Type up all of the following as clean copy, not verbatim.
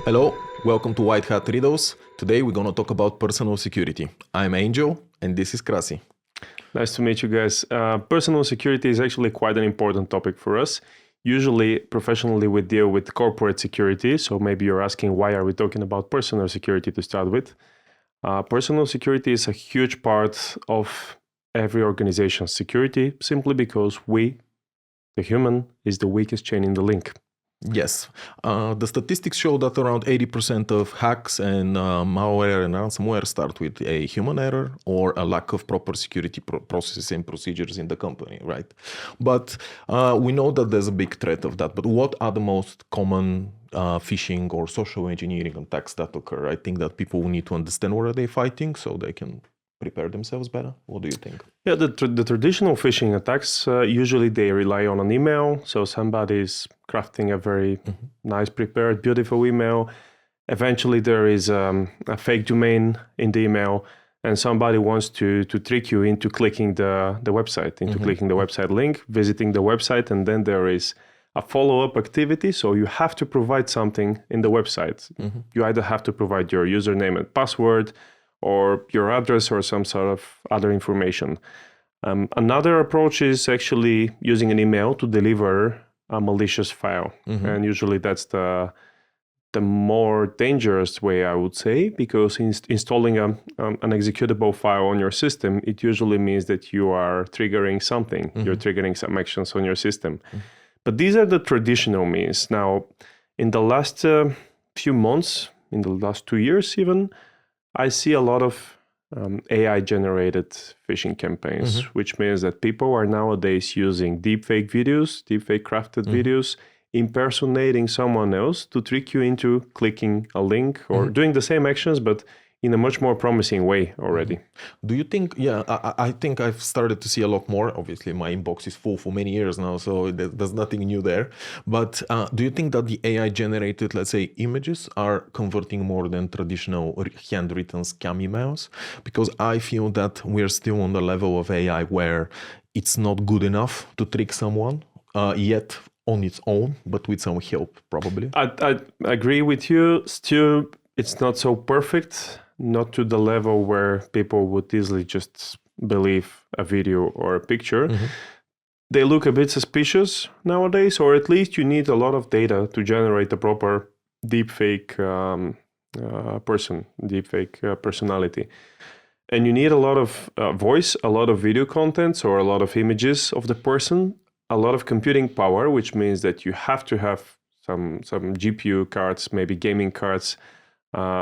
Hello, welcome to White Hat Riddles. Today we're going to talk about personal security. I'm Angel and this is Krasi. Nice to meet you guys. Personal security is actually quite an important topic for us. Usually, professionally, we deal with corporate security. So maybe you're asking, why are we talking about personal security to start with? Personal security is a huge part of every organization's security, simply because we, the human, is the weakest chain in the link. Yes, the statistics show that around 80% of hacks and malware and ransomware start with a human error or a lack of proper security processes and procedures in the company, right? But we know that there's a big threat of that. But what are the most common phishing or social engineering attacks that occur? I think that people need to understand what are they fighting so they can prepare themselves better. What do you think? Yeah, the traditional phishing attacks, usually they rely on an email. So somebody's crafting a very nice, prepared, beautiful email. Eventually there is a fake domain in the email and somebody wants to trick you into clicking the website, into clicking the website link, visiting the website, and then there is a follow-up activity. So you have to provide something in the website. You either have to provide your username and password, or your address or some sort of other information. Another approach is actually using an email to deliver a malicious file. And usually that's the more dangerous way, I would say, because installing an executable file on your system, it usually means that you are triggering something. You're triggering some actions on your system. But these are the traditional means. Now, in the last few months, in the last 2 years even, I see a lot of AI-generated phishing campaigns, which means that people are nowadays using deepfake videos, deepfake crafted videos, impersonating someone else to trick you into clicking a link or doing the same actions, but in a much more promising way already. Do you think, I think I've started to see a lot more. Obviously, my inbox is full for many years now, so there's nothing new there. But do you think that the AI-generated, let's say, images are converting more than traditional handwritten scam emails? Because I feel that we're still on the level of AI where it's not good enough to trick someone yet on its own, but with some help, probably. I agree with you. Still, it's not so perfect. Not to the level where people would easily just believe a video or a picture. They look a bit suspicious nowadays, or at least you need a lot of data to generate a proper deepfake deepfake personality. And you need a lot of voice, a lot of video contents, or a lot of images of the person, a lot of computing power, which means that you have to have some GPU cards, maybe gaming cards,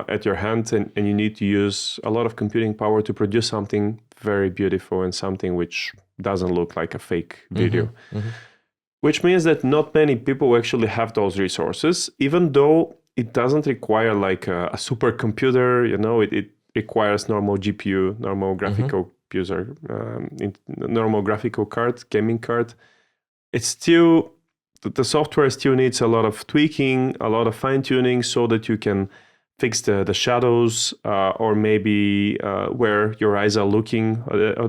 at your hand, and you need to use a lot of computing power to produce something very beautiful and something which doesn't look like a fake video. Which means that not many people actually have those resources, even though it doesn't require like a supercomputer, it requires normal GPU, normal graphical user, normal graphical card, gaming card. It's still, the software still needs a lot of tweaking, a lot of fine tuning so that you can fix the shadows or maybe where your eyes are looking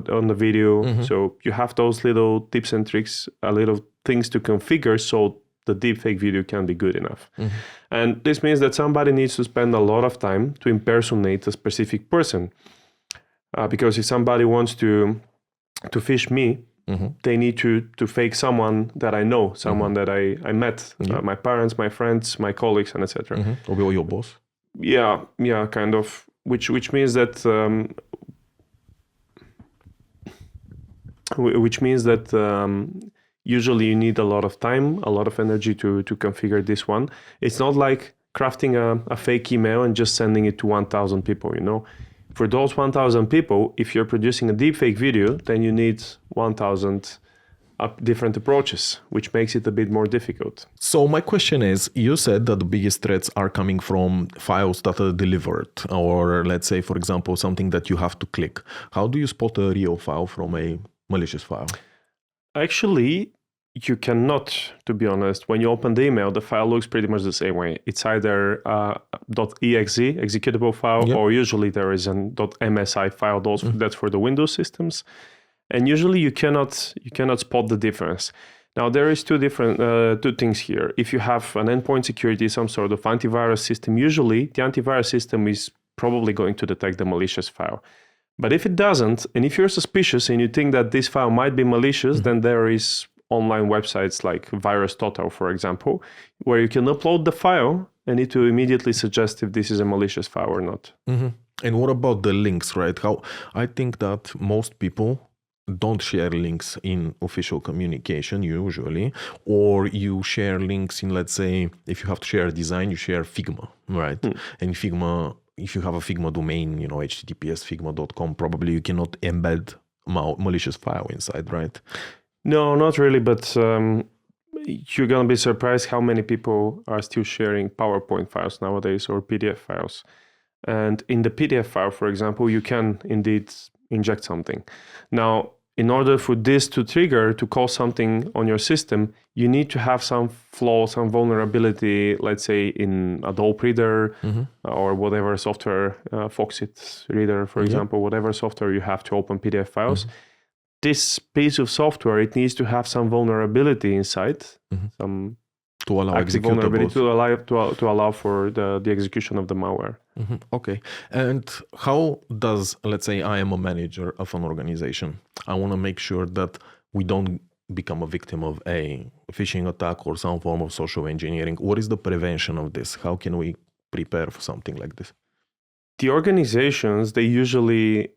on the video. So you have those little tips and tricks, little things to configure so the deepfake video can be good enough. And this means that somebody needs to spend a lot of time to impersonate a specific person. Because if somebody wants to phish me, they need to fake someone that I know, someone that I met, my parents, my friends, my colleagues, and etc. Or your boss. Yeah, kind of. Which means that usually you need a lot of time, a lot of energy to configure this one. It's not like crafting a fake email and just sending it to 1,000 people. For those 1,000 people, if you're producing a deepfake video, then you need 1,000 different approaches, which makes it a bit more difficult. So my question is, you said that the biggest threats are coming from files that are delivered, or let's say, for example, something that you have to click. How do you spot a real file from a malicious file? Actually, you cannot, to be honest. When you open the email, the file looks pretty much the same way. It's either .exe, executable file, or usually there is an .msi file, that's for the Windows systems. And usually you cannot spot the difference. Now, there is two things here. If you have an endpoint security, some sort of antivirus system, usually the antivirus system is probably going to detect the malicious file. But if it doesn't, and if you're suspicious and you think that this file might be malicious, then there is online websites like VirusTotal, for example, where you can upload the file and it will immediately suggest if this is a malicious file or not. And what about the links, right? How I think that most people don't share links in official communication usually, or you share links in, let's say, if you have to share a design, you share Figma, right? And Figma, if you have a Figma domain, https figma.com, probably you cannot embed malicious file inside, right? No, not really, but you're going to be surprised how many people are still sharing PowerPoint files nowadays or PDF files. And in the PDF file, for example, you can indeed inject something. Now, in order for this to trigger, to call something on your system, you need to have some flaw, some vulnerability, let's say in Adobe Reader or whatever software, Foxit Reader, for example, whatever software you have to open PDF files. This piece of software, it needs to have some vulnerability inside, some to allow active vulnerability to allow for the execution of the malware. Okay. And how does, let's say I am a manager of an organization. I want to make sure that we don't become a victim of a phishing attack or some form of social engineering. What is the prevention of this? How can we prepare for something like this? The organizations, they usually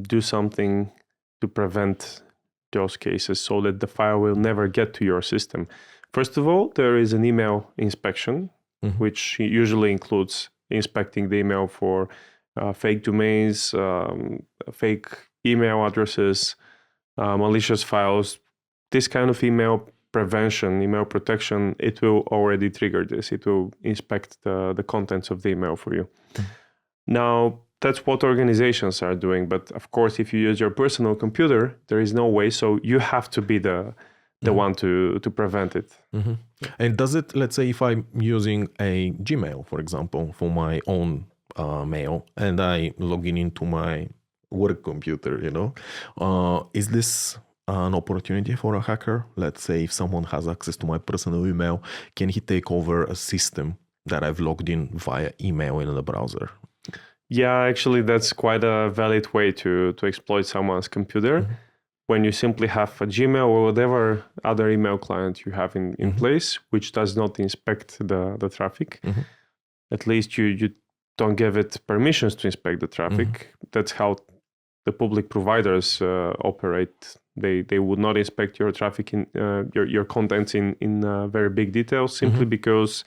do something to prevent those cases so that the file will never get to your system. First of all, there is an email inspection, which usually includes inspecting the email for fake domains, fake email addresses, malicious files. This kind of email prevention, email protection, it will already trigger this. It will inspect the contents of the email for you. Now, that's what organizations are doing. But of course, if you use your personal computer, there is no way. So you have to be the one to prevent it. And does it, let's say if I'm using a Gmail, for example, for my own mail, and I log into my work computer, is this an opportunity for a hacker? Let's say if someone has access to my personal email, can he take over a system that I've logged in via email in the browser? Yeah, actually, that's quite a valid way to exploit someone's computer. When you simply have a Gmail or whatever other email client you have in place, which does not inspect the traffic, at least you don't give it permissions to inspect the traffic. That's how the public providers operate. They would not inspect your traffic in your contents in very big detail simply because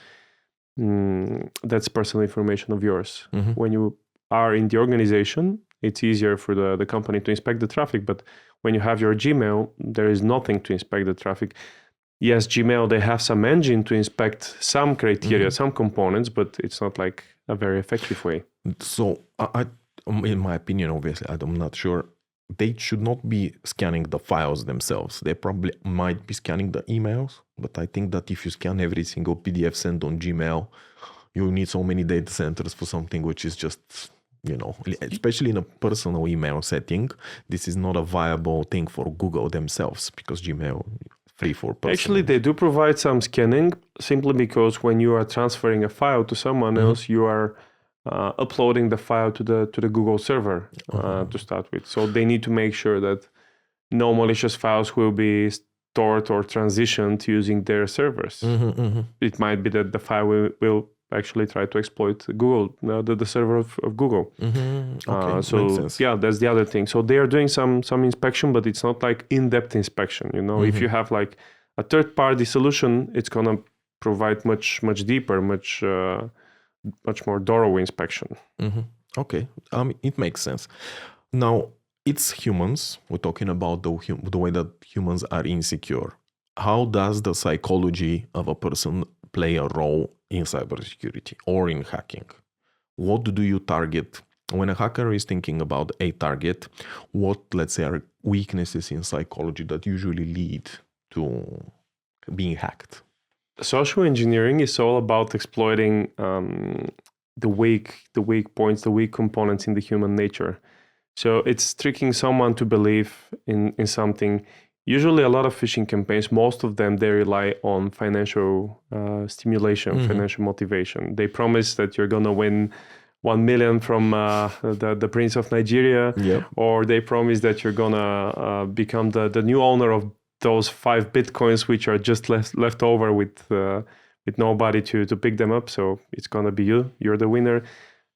that's personal information of yours. When you are in the organization, it's easier for the company to inspect the traffic. But when you have your Gmail, there is nothing to inspect the traffic. Yes, Gmail, they have some engine to inspect some criteria, some components, but it's not like a very effective way. So in my opinion, obviously, I'm not sure, they should not be scanning the files themselves. They probably might be scanning the emails, but I think that if you scan every single PDF sent on Gmail, you need so many data centers for something which is just, especially in a personal email setting, this is not a viable thing for Google themselves because Gmail free for personal. Actually, they do provide some scanning simply because when you are transferring a file to someone else, you are uploading the file to the Google server to start with. So they need to make sure that no malicious files will be stored or transitioned using their servers. It might be that the file will actually try to exploit Google, the server of Google. Okay, so makes sense. Yeah, that's the other thing. So they are doing some inspection, but it's not like in-depth inspection. If you have like a third-party solution, it's gonna provide much deeper, much more thorough inspection. Okay, it makes sense. Now, it's humans. We're talking about the way that humans are insecure. How does the psychology of a person play a role in cybersecurity or in hacking? What do you target? When a hacker is thinking about a target, what, let's say, are weaknesses in psychology that usually lead to being hacked? Social engineering is all about exploiting the weak points, the weak components in the human nature. So it's tricking someone to believe in something, Usually a lot of phishing campaigns, most of them, they rely on financial stimulation, financial motivation. They promise that you're going to win 1 million from the Prince of Nigeria, or they promise that you're going to become the new owner of those 5 Bitcoins, which are just left over with nobody to pick them up. So it's going to be you. You're the winner.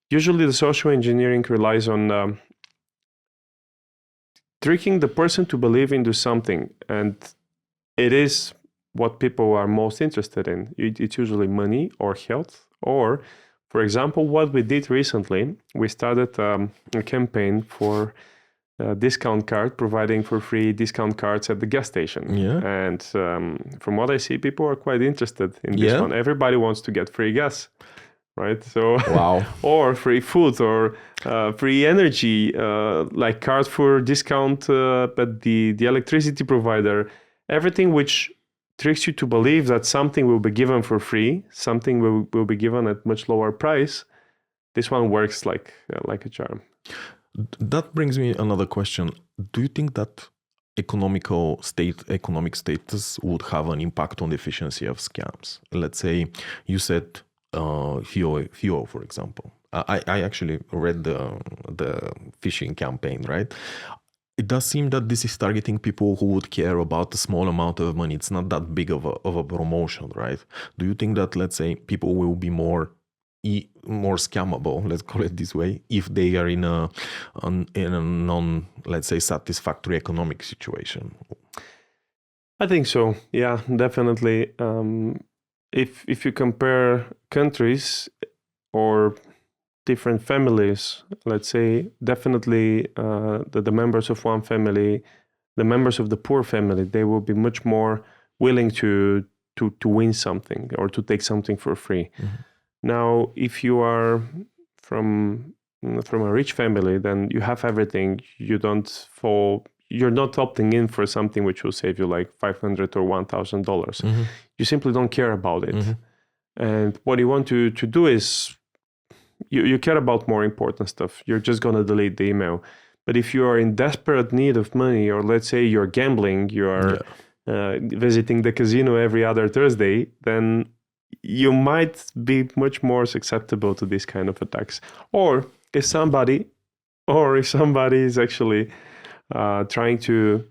Usually the social engineering relies on tricking the person to believe into something, and it is what people are most interested in. It's usually money or health, or, for example, what we did recently, we started a campaign for a discount card, providing for free discount cards at the gas station. And from what I see, people are quite interested in this one. Everybody wants to get free gas. Right, so or free food or free energy, like cards for discount, but the electricity provider, everything which tricks you to believe that something will be given for free, something will be given at much lower price. This one works like a charm. That brings me another question. Do you think that economic status would have an impact on the efficiency of scams? Let's say you said FIO, for example. I actually read the phishing campaign, right? It does seem that this is targeting people who would care about a small amount of money. It's not that big of a promotion, right? Do you think that, let's say, people will be more scammable, let's call it this way, if they are in a non, let's say, satisfactory economic situation? I think so. Yeah, definitely. If you compare countries or different families, let's say, definitely the members of one family, the members of the poor family, they will be much more willing to win something or to take something for free. Now, if you are from a rich family, then you have everything. You're not opting in for something which will save you like $500 or $1,000. You simply don't care about it. And what you want to do is you care about more important stuff. You're just going to delete the email. But if you are in desperate need of money, or let's say you're gambling, you are visiting the casino every other Thursday, then you might be much more susceptible to this kind of attacks. Or if somebody is actually trying to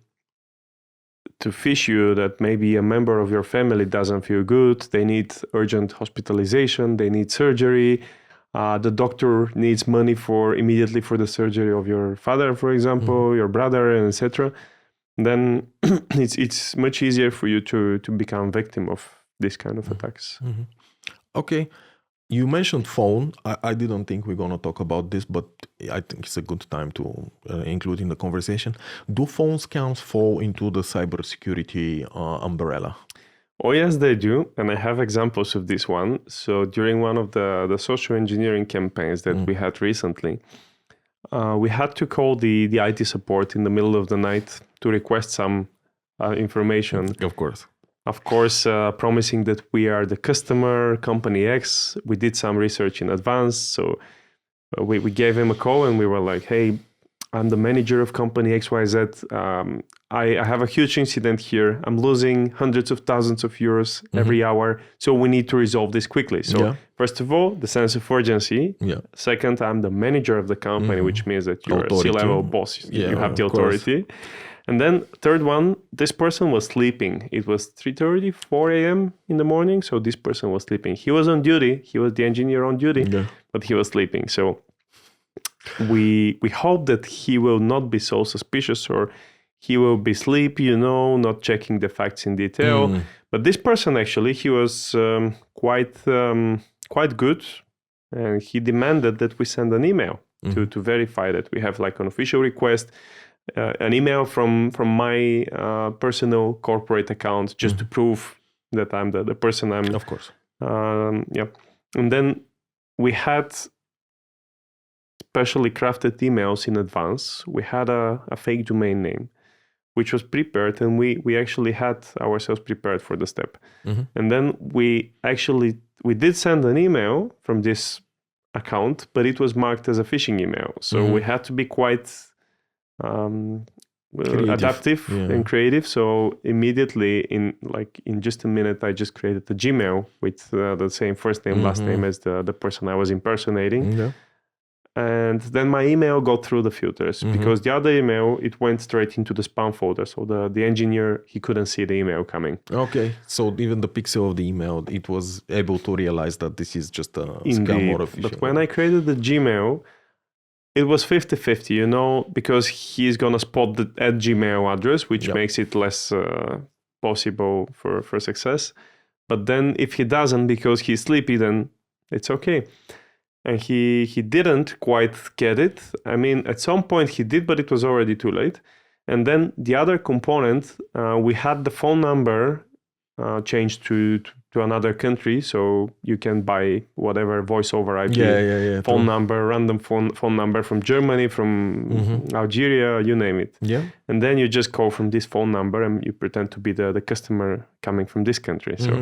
phish you, that maybe a member of your family doesn't feel good, they need urgent hospitalization, they need surgery, the doctor needs money immediately for the surgery of your father, for example, your brother, and etc., then it's much easier for you to become victim of this kind of attacks. Okay. You mentioned phone. I didn't think we're going to talk about this, but I think it's a good time to include in the conversation. Do phone scams fall into the cybersecurity umbrella? Oh, yes, they do. And I have examples of this one. So during one of the social engineering campaigns that we had recently, we had to call the IT support in the middle of the night to request some information. Of course, promising that we are the customer, company X. We did some research in advance. So we gave him a call and we were like, hey, I'm the manager of company XYZ. I have a huge incident here. I'm losing hundreds of thousands of euros every hour. So we need to resolve this quickly. So first of all, the sense of urgency. Second, I'm the manager of the company, which means that you're a C-level boss. You have the authority. And then third one, this person was sleeping. It was 3:30, 4 a.m. in the morning. So this person was sleeping. He was on duty. He was the engineer on duty, but he was sleeping. So we hope that he will not be so suspicious, or he will be sleepy, not checking the facts in detail. But this person, actually, he was quite good. And he demanded that we send an email to verify that we have like an official request. An email from my personal corporate account, just to prove that I'm the person I'm. Of course. And then we had specially crafted emails in advance. We had a fake domain name, which was prepared, and we actually had ourselves prepared for the step. And then we did send an email from this account, but it was marked as a phishing email. So we had to be quite adaptive and creative. So immediately in just a minute, I just created a Gmail with the same first name, last name as the person I was impersonating. Yeah. And then my email got through the filters because the other email, it went straight into the spam folder. So the engineer, he couldn't see the email coming. Okay. So even the pixel of the email, it was able to realize that this is just a scam or a phishing. But when I created the Gmail, it was 50-50, because he's going to spot the @Gmail address, which makes it less possible for success. But then if he doesn't because he's sleepy, then it's okay. And he didn't quite get it. I mean, at some point he did, but it was already too late. And then the other component, we had the phone number changed to another country, so you can buy whatever voice over IP phone number, random phone number from Germany, from Algeria, you name it. Yeah. And then you just call from this phone number and you pretend to be the customer coming from this country. So,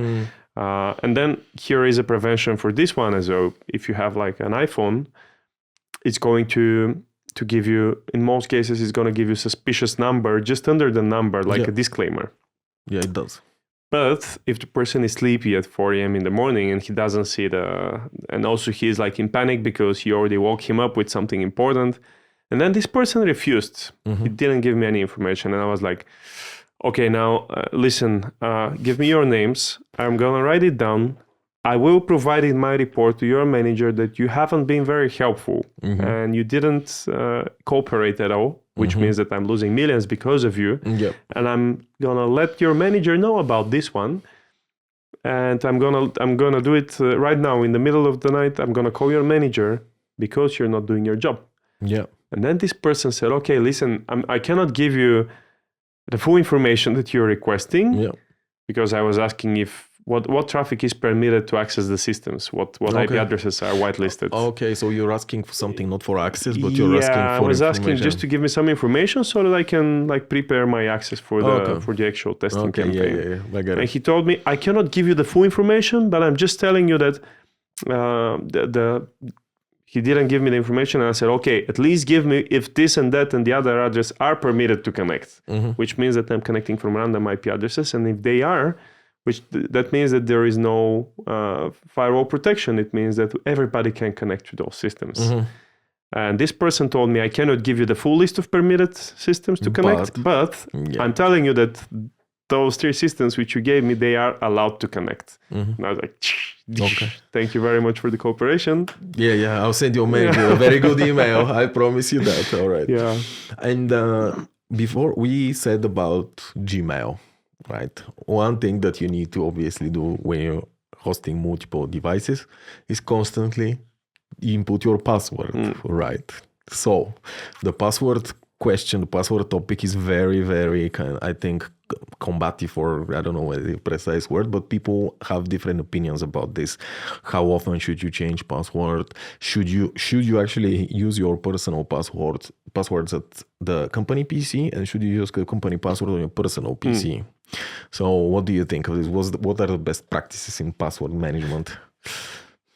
and then here is a prevention for this one as well. If you have like an iPhone, it's going to give you, in most cases, it's going to give you suspicious number just under the number, like a disclaimer. Yeah, it does. But if the person is sleepy at 4 a.m. in the morning and he doesn't see and also he's like in panic because you already woke him up with something important. And then this person refused. He didn't give me any information. And I was like, okay, now listen, give me your names. I'm going to write it down. I will provide in my report to your manager that you haven't been very helpful and you didn't cooperate at all, which means that I'm losing millions because of you. Yep. And I'm gonna let your manager know about this one. And I'm gonna do it right now in the middle of the night. I'm gonna call your manager because you're not doing your job. Yeah. And then this person said, okay, listen, I cannot give you the full information that you're requesting because I was asking if what traffic is permitted to access the systems, what IP addresses are whitelisted. Okay, so you're asking for something not for access, but you're asking for I was asking information. just to give me some information so that I can like prepare my access for the actual testing campaign. Yeah. I get it. And he told me, I cannot give you the full information, but I'm just telling you that he didn't give me the information. And I said, okay, at least give me if this and that and the other address are permitted to connect, which means that I'm connecting from random IP addresses. And if they are, that means that there is no firewall protection. It means that everybody can connect to those systems. And this person told me, I cannot give you the full list of permitted systems to connect, but I'm telling you that those 3 systems which you gave me, they are allowed to connect. And I was like, thank you very much for the cooperation. Yeah, I'll send you a very good email. I promise you that. All right. Yeah. And before we said about Gmail, right? One thing that you need to obviously do when you're hosting multiple devices is constantly input your password, right? So the password question, the password topic is very, very I think combative, or I don't know the precise word, but people have different opinions about this. How often should you change password? Should you actually use your personal passwords at the company PC, and should you use the company password on your personal PC? So what do you think of this? What are the best practices in password management?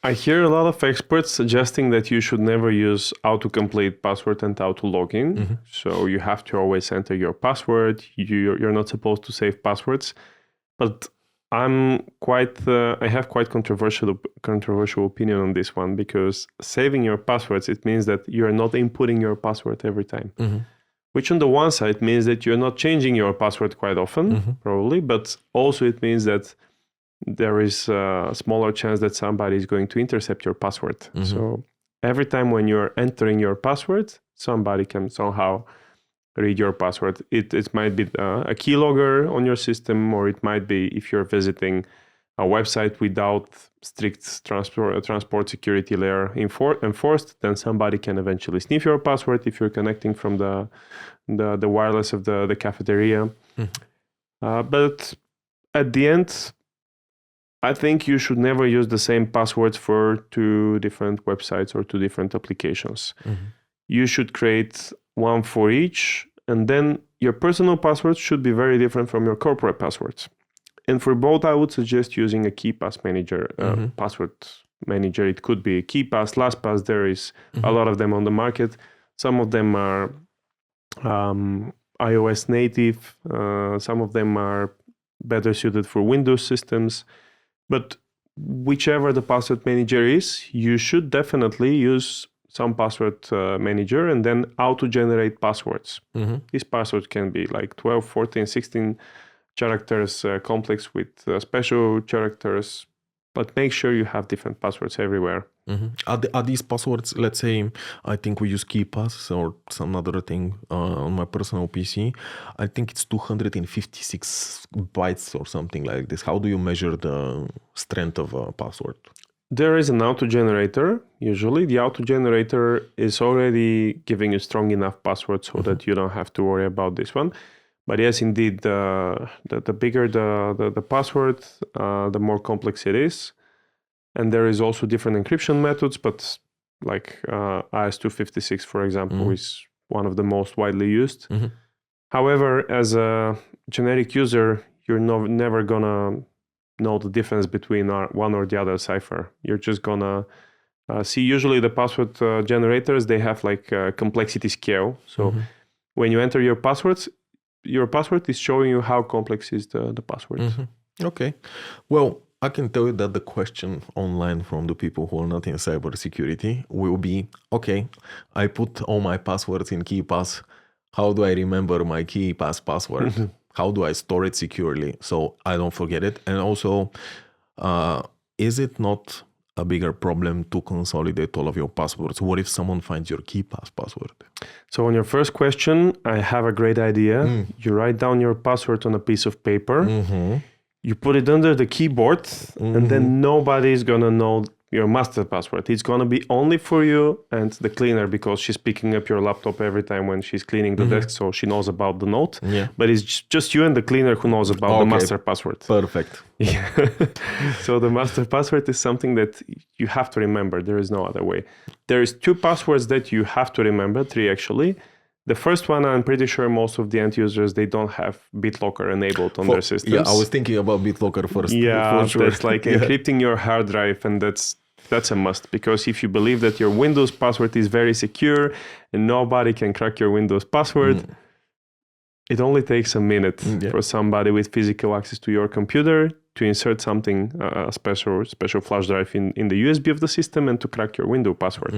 I hear a lot of experts suggesting that you should never use autocomplete password and auto-login. So you have to always enter your password. You're not supposed to save passwords. But I have quite controversial opinion on this one, because saving your passwords, it means that you're not inputting your password every time. Which on the one side means that you're not changing your password quite often, probably, but also it means that there is a smaller chance that somebody is going to intercept your password. So every time when you're entering your password, somebody can somehow read your password. It might be a keylogger on your system, or it might be if you're visiting a website without strict transport security layer enforced, then somebody can eventually sniff your password if you're connecting from the wireless of the cafeteria. But at the end, I think you should never use the same passwords for 2 different websites or 2 different applications. You should create one for each, and then your personal passwords should be very different from your corporate passwords. And for both, I would suggest using a KeePass manager, password manager. It could be KeePass, LastPass. There is a lot of them on the market. Some of them are iOS native. Some of them are better suited for Windows systems. But whichever the password manager is, you should definitely use some password manager and then auto-generate passwords. These passwords can be like 12, 14, 16 characters complex with special characters, but make sure you have different passwords everywhere. Are these passwords, let's say, I think we use KeePass or some other thing on my personal PC. I think it's 256 bytes or something like this. How do you measure the strength of a password? There is an auto-generator. Usually the auto-generator is already giving you strong enough password so that you don't have to worry about this one. But yes, indeed, the bigger the password, the more complex it is. And there is also different encryption methods, but like IS-256, for example, is one of the most widely used. However, as a generic user, you're never gonna know the difference between one or the other cipher. You're just gonna see usually the password generators, they have like a complexity scale. So when you enter your password is showing you how complex is the password. Okay. Well, I can tell you that the question online from the people who are not in cybersecurity will be, okay, I put all my passwords in KeePass. How do I remember my KeePass password? How do I store it securely so I don't forget it? And also, is it not a bigger problem to consolidate all of your passwords? What if someone finds your KeePass password? So on your first question, I have a great idea. You write down your password on a piece of paper. You put it under the keyboard, and then nobody's gonna know your master password. It's gonna be only for you and the cleaner, because she's picking up your laptop every time when she's cleaning the desk, so she knows about the note. But it's just you and the cleaner who knows about the master password. Perfect. So the master password is something that you have to remember. There is no other way. There is 2 passwords that you have to remember, 3 actually. The first one, I'm pretty sure most of the end users, they don't have BitLocker enabled on their systems. Yeah, I was thinking about BitLocker first. Yeah, for sure. That's like encrypting your hard drive, and that's a must, because if you believe that your Windows password is very secure and nobody can crack your Windows password, it only takes a minute for somebody with physical access to your computer to insert something, a special flash drive in the USB of the system, and to crack your Windows password.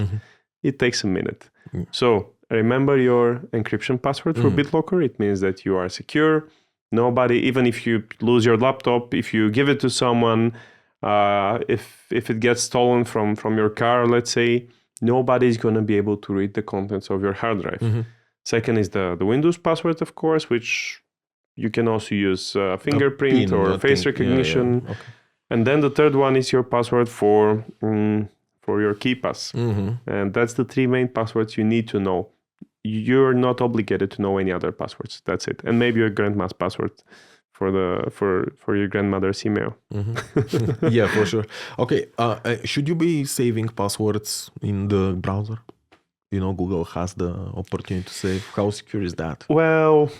It takes a minute. So remember your encryption password for BitLocker. It means that you are secure. Nobody, even if you lose your laptop, if you give it to someone, if it gets stolen from your car, let's say, nobody's going to be able to read the contents of your hard drive. Second is the Windows password, of course, which you can also use fingerprint or face recognition. Okay. And then the third one is your password for your KeePass. And that's the 3 main passwords you need to know. You're not obligated to know any other passwords. That's it. And maybe your grandma's password for your grandmother's email. Yeah, for sure. Okay. Should you be saving passwords in the browser? You know, Google has the opportunity to save. How secure is that? Well,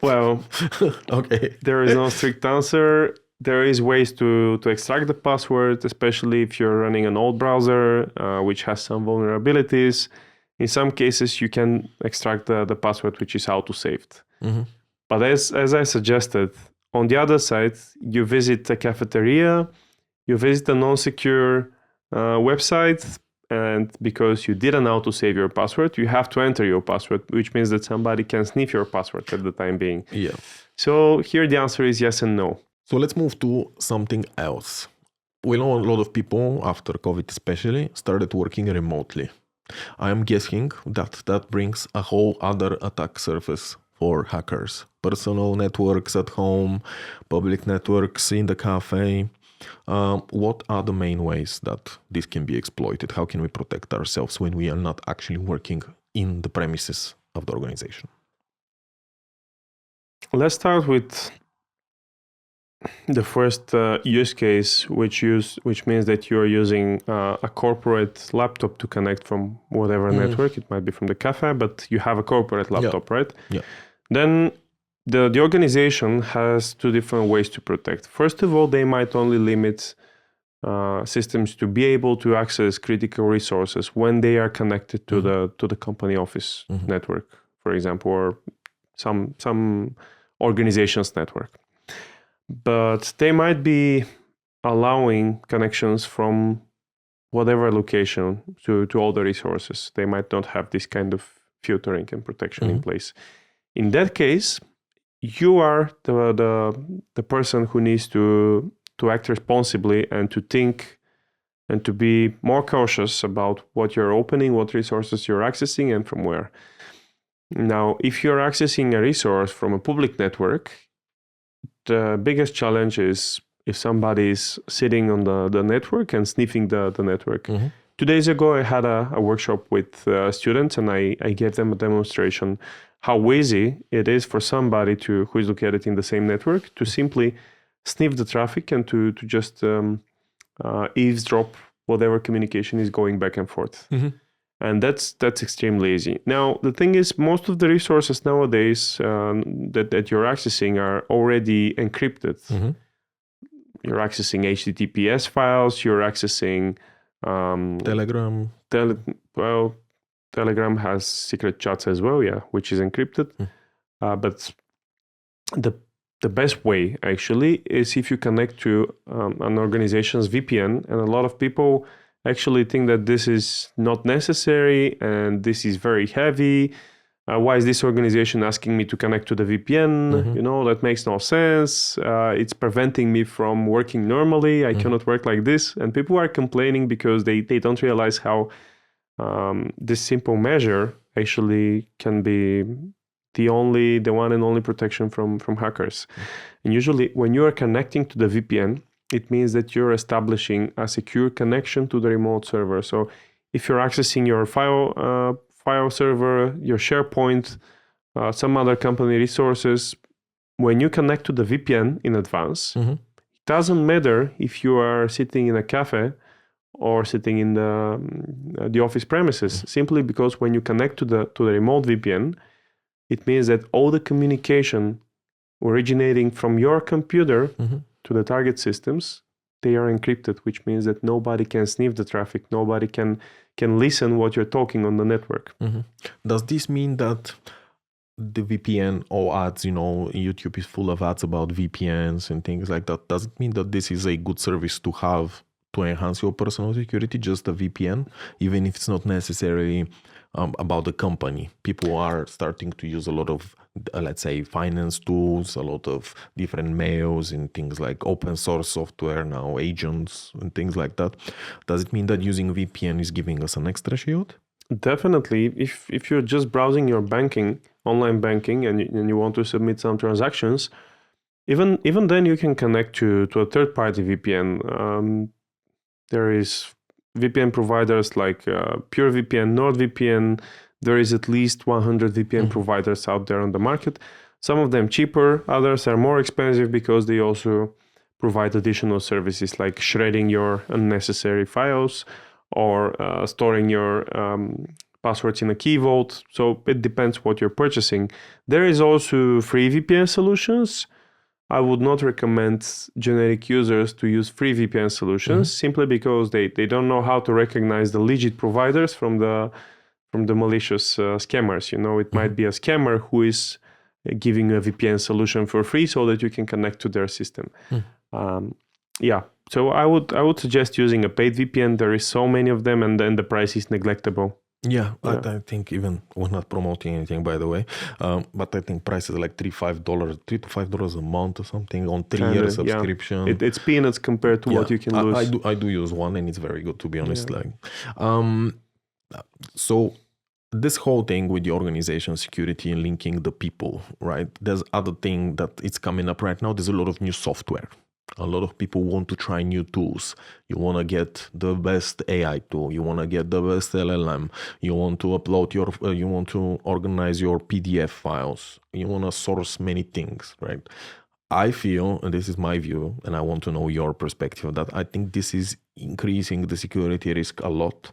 okay. There is no strict answer. There is ways to extract the password, especially if you're running an old browser, which has some vulnerabilities. In some cases, you can extract the password, which is auto-saved. But as I suggested, on the other side, you visit a cafeteria, you visit a non-secure website, and because you didn't auto-save your password, you have to enter your password, which means that somebody can sniff your password at the time being. Yeah. So here the answer is yes and no. So let's move to something else. We know a lot of people, after COVID especially, started working remotely. I am guessing that brings a whole other attack surface for hackers. Personal networks at home, public networks in the cafe. What are the main ways that this can be exploited? How can we protect ourselves when we are not actually working in the premises of the organization? Let's start with the first use case, which means that you're using a corporate laptop to connect from whatever network. It might be from the cafe, but you have a corporate laptop, right? Yeah. Then the organization has 2 different ways to protect. First of all, they might only limit systems to be able to access critical resources when they are connected to the company office network, for example, or some organization's network. But they might be allowing connections from whatever location to all the resources. They might not have this kind of filtering and protection in place. In that case, you are the person who needs to act responsibly and to think and to be more cautious about what you're opening, what resources you're accessing, and from where. Now, if you're accessing a resource from a public network, the biggest challenge is if somebody is sitting on the network and sniffing the network. 2 days ago, I had a workshop with students, and I gave them a demonstration how easy it is for somebody who is located in the same network to simply sniff the traffic and to just eavesdrop whatever communication is going back and forth. And that's extremely easy. Now, the thing is, most of the resources nowadays that you're accessing are already encrypted. You're accessing HTTPS files, you're accessing Telegram. Telegram has secret chats as well, which is encrypted. But the best way, actually, is if you connect to an organization's VPN, and a lot of people actually think that this is not necessary and this is very heavy. Why is this organization asking me to connect to the VPN? That makes no sense. It's preventing me from working normally. I cannot work like this. And people are complaining because they don't realize how this simple measure actually can be the one and only protection from hackers. And usually when you are connecting to the VPN, it means that you're establishing a secure connection to the remote server. So if you're accessing your file server, your SharePoint, some other company resources, when you connect to the VPN in advance, it doesn't matter if you are sitting in a cafe or sitting in the office premises, simply because when you connect to the remote VPN, it means that all the communication originating from your computer to the target systems, they are encrypted, which means that nobody can sniff the traffic, nobody can listen what you're talking on the network. Does this mean that the VPN or ads, YouTube is full of ads about VPNs and things like that? Does it mean that this is a good service to have to enhance your personal security, just a VPN, even if it's not necessarily about the company? People are starting to use a lot of, let's say, finance tools, a lot of different mails and things like open source software now, agents and things like that. Does it mean that using VPN is giving us an extra shield? Definitely. If you're just browsing your online banking, and you want to submit some transactions, even then you can connect to a third-party VPN. There is VPN providers like PureVPN, NordVPN. There is at least 100 VPN providers out there on the market. Some of them cheaper, others are more expensive because they also provide additional services like shredding your unnecessary files or storing your passwords in a key vault. So it depends what you're purchasing. There is also free VPN solutions. I would not recommend generic users to use free VPN solutions simply because they don't know how to recognize the legit providers from the malicious scammers. It might be a scammer who is giving a VPN solution for free so that you can connect to their system. So I would suggest using a paid VPN. There is so many of them, and then the price is neglectable. Yeah. I think even we're not promoting anything, by the way, but I think prices are like $3 to $5 a month or something on 3-year subscription. Yeah. It's peanuts compared to what you can lose. I do use one, and it's very good, to be honest. So this whole thing with the organization security and linking the people, right? There's other thing that it's coming up right now. There's a lot of new software. A lot of people want to try new tools. You want to get the best AI tool. You want to get the best LLM. You want to upload you want to organize your PDF files. You want to source many things, right? I feel, and this is my view, and I want to know your perspective, that I think this is increasing the security risk a lot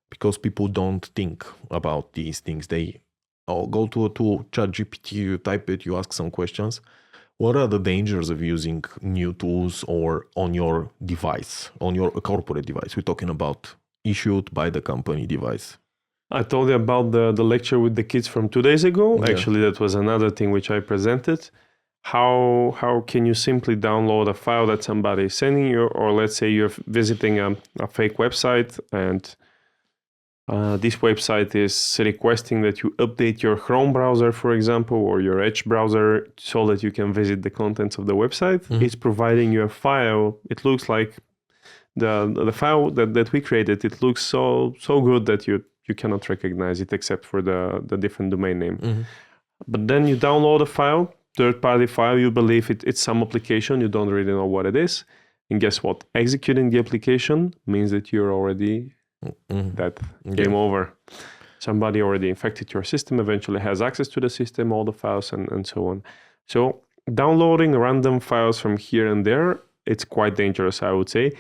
because people don't think about these things. They go to a tool, ChatGPT, you type it, you ask some questions. What are the dangers of using new tools or on your device, on your corporate device? We're talking about issued by the company device. I told you about the lecture with the kids from 2 days ago. Yeah. Actually, that was another thing which I presented. How can you simply download a file that somebody is sending you, or let's say you're visiting a fake website, and this website is requesting that you update your Chrome browser, for example, or your Edge browser, so that you can visit the contents of the website. It's providing you a file. It looks like the file that we created. It looks so good that you cannot recognize it except for the different domain name. But then you download a file, third-party file. You believe it's some application. You don't really know what it is. And guess what? Executing the application means that you're already game over. Somebody already infected your system, eventually has access to the system, all the files, and so on. So downloading random files from here and there, it's quite dangerous, I would say.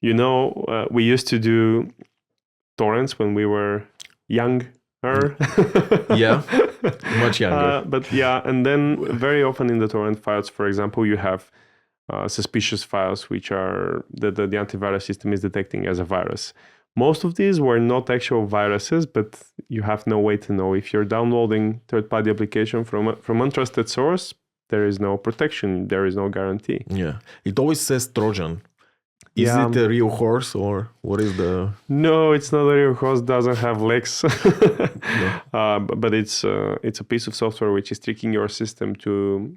We used to do torrents when we were younger. Yeah, much younger. But yeah, and then very often in the torrent files, for example, you have suspicious files which are the antivirus system is detecting as a virus. Most of these were not actual viruses, but you have no way to know. If you're downloading third-party application from untrusted source, there is no protection, there is no guarantee. Yeah, it always says Trojan. Is it a real horse, or what is the... No, it's not a real horse, doesn't have legs. No. But it's a piece of software which is tricking your system to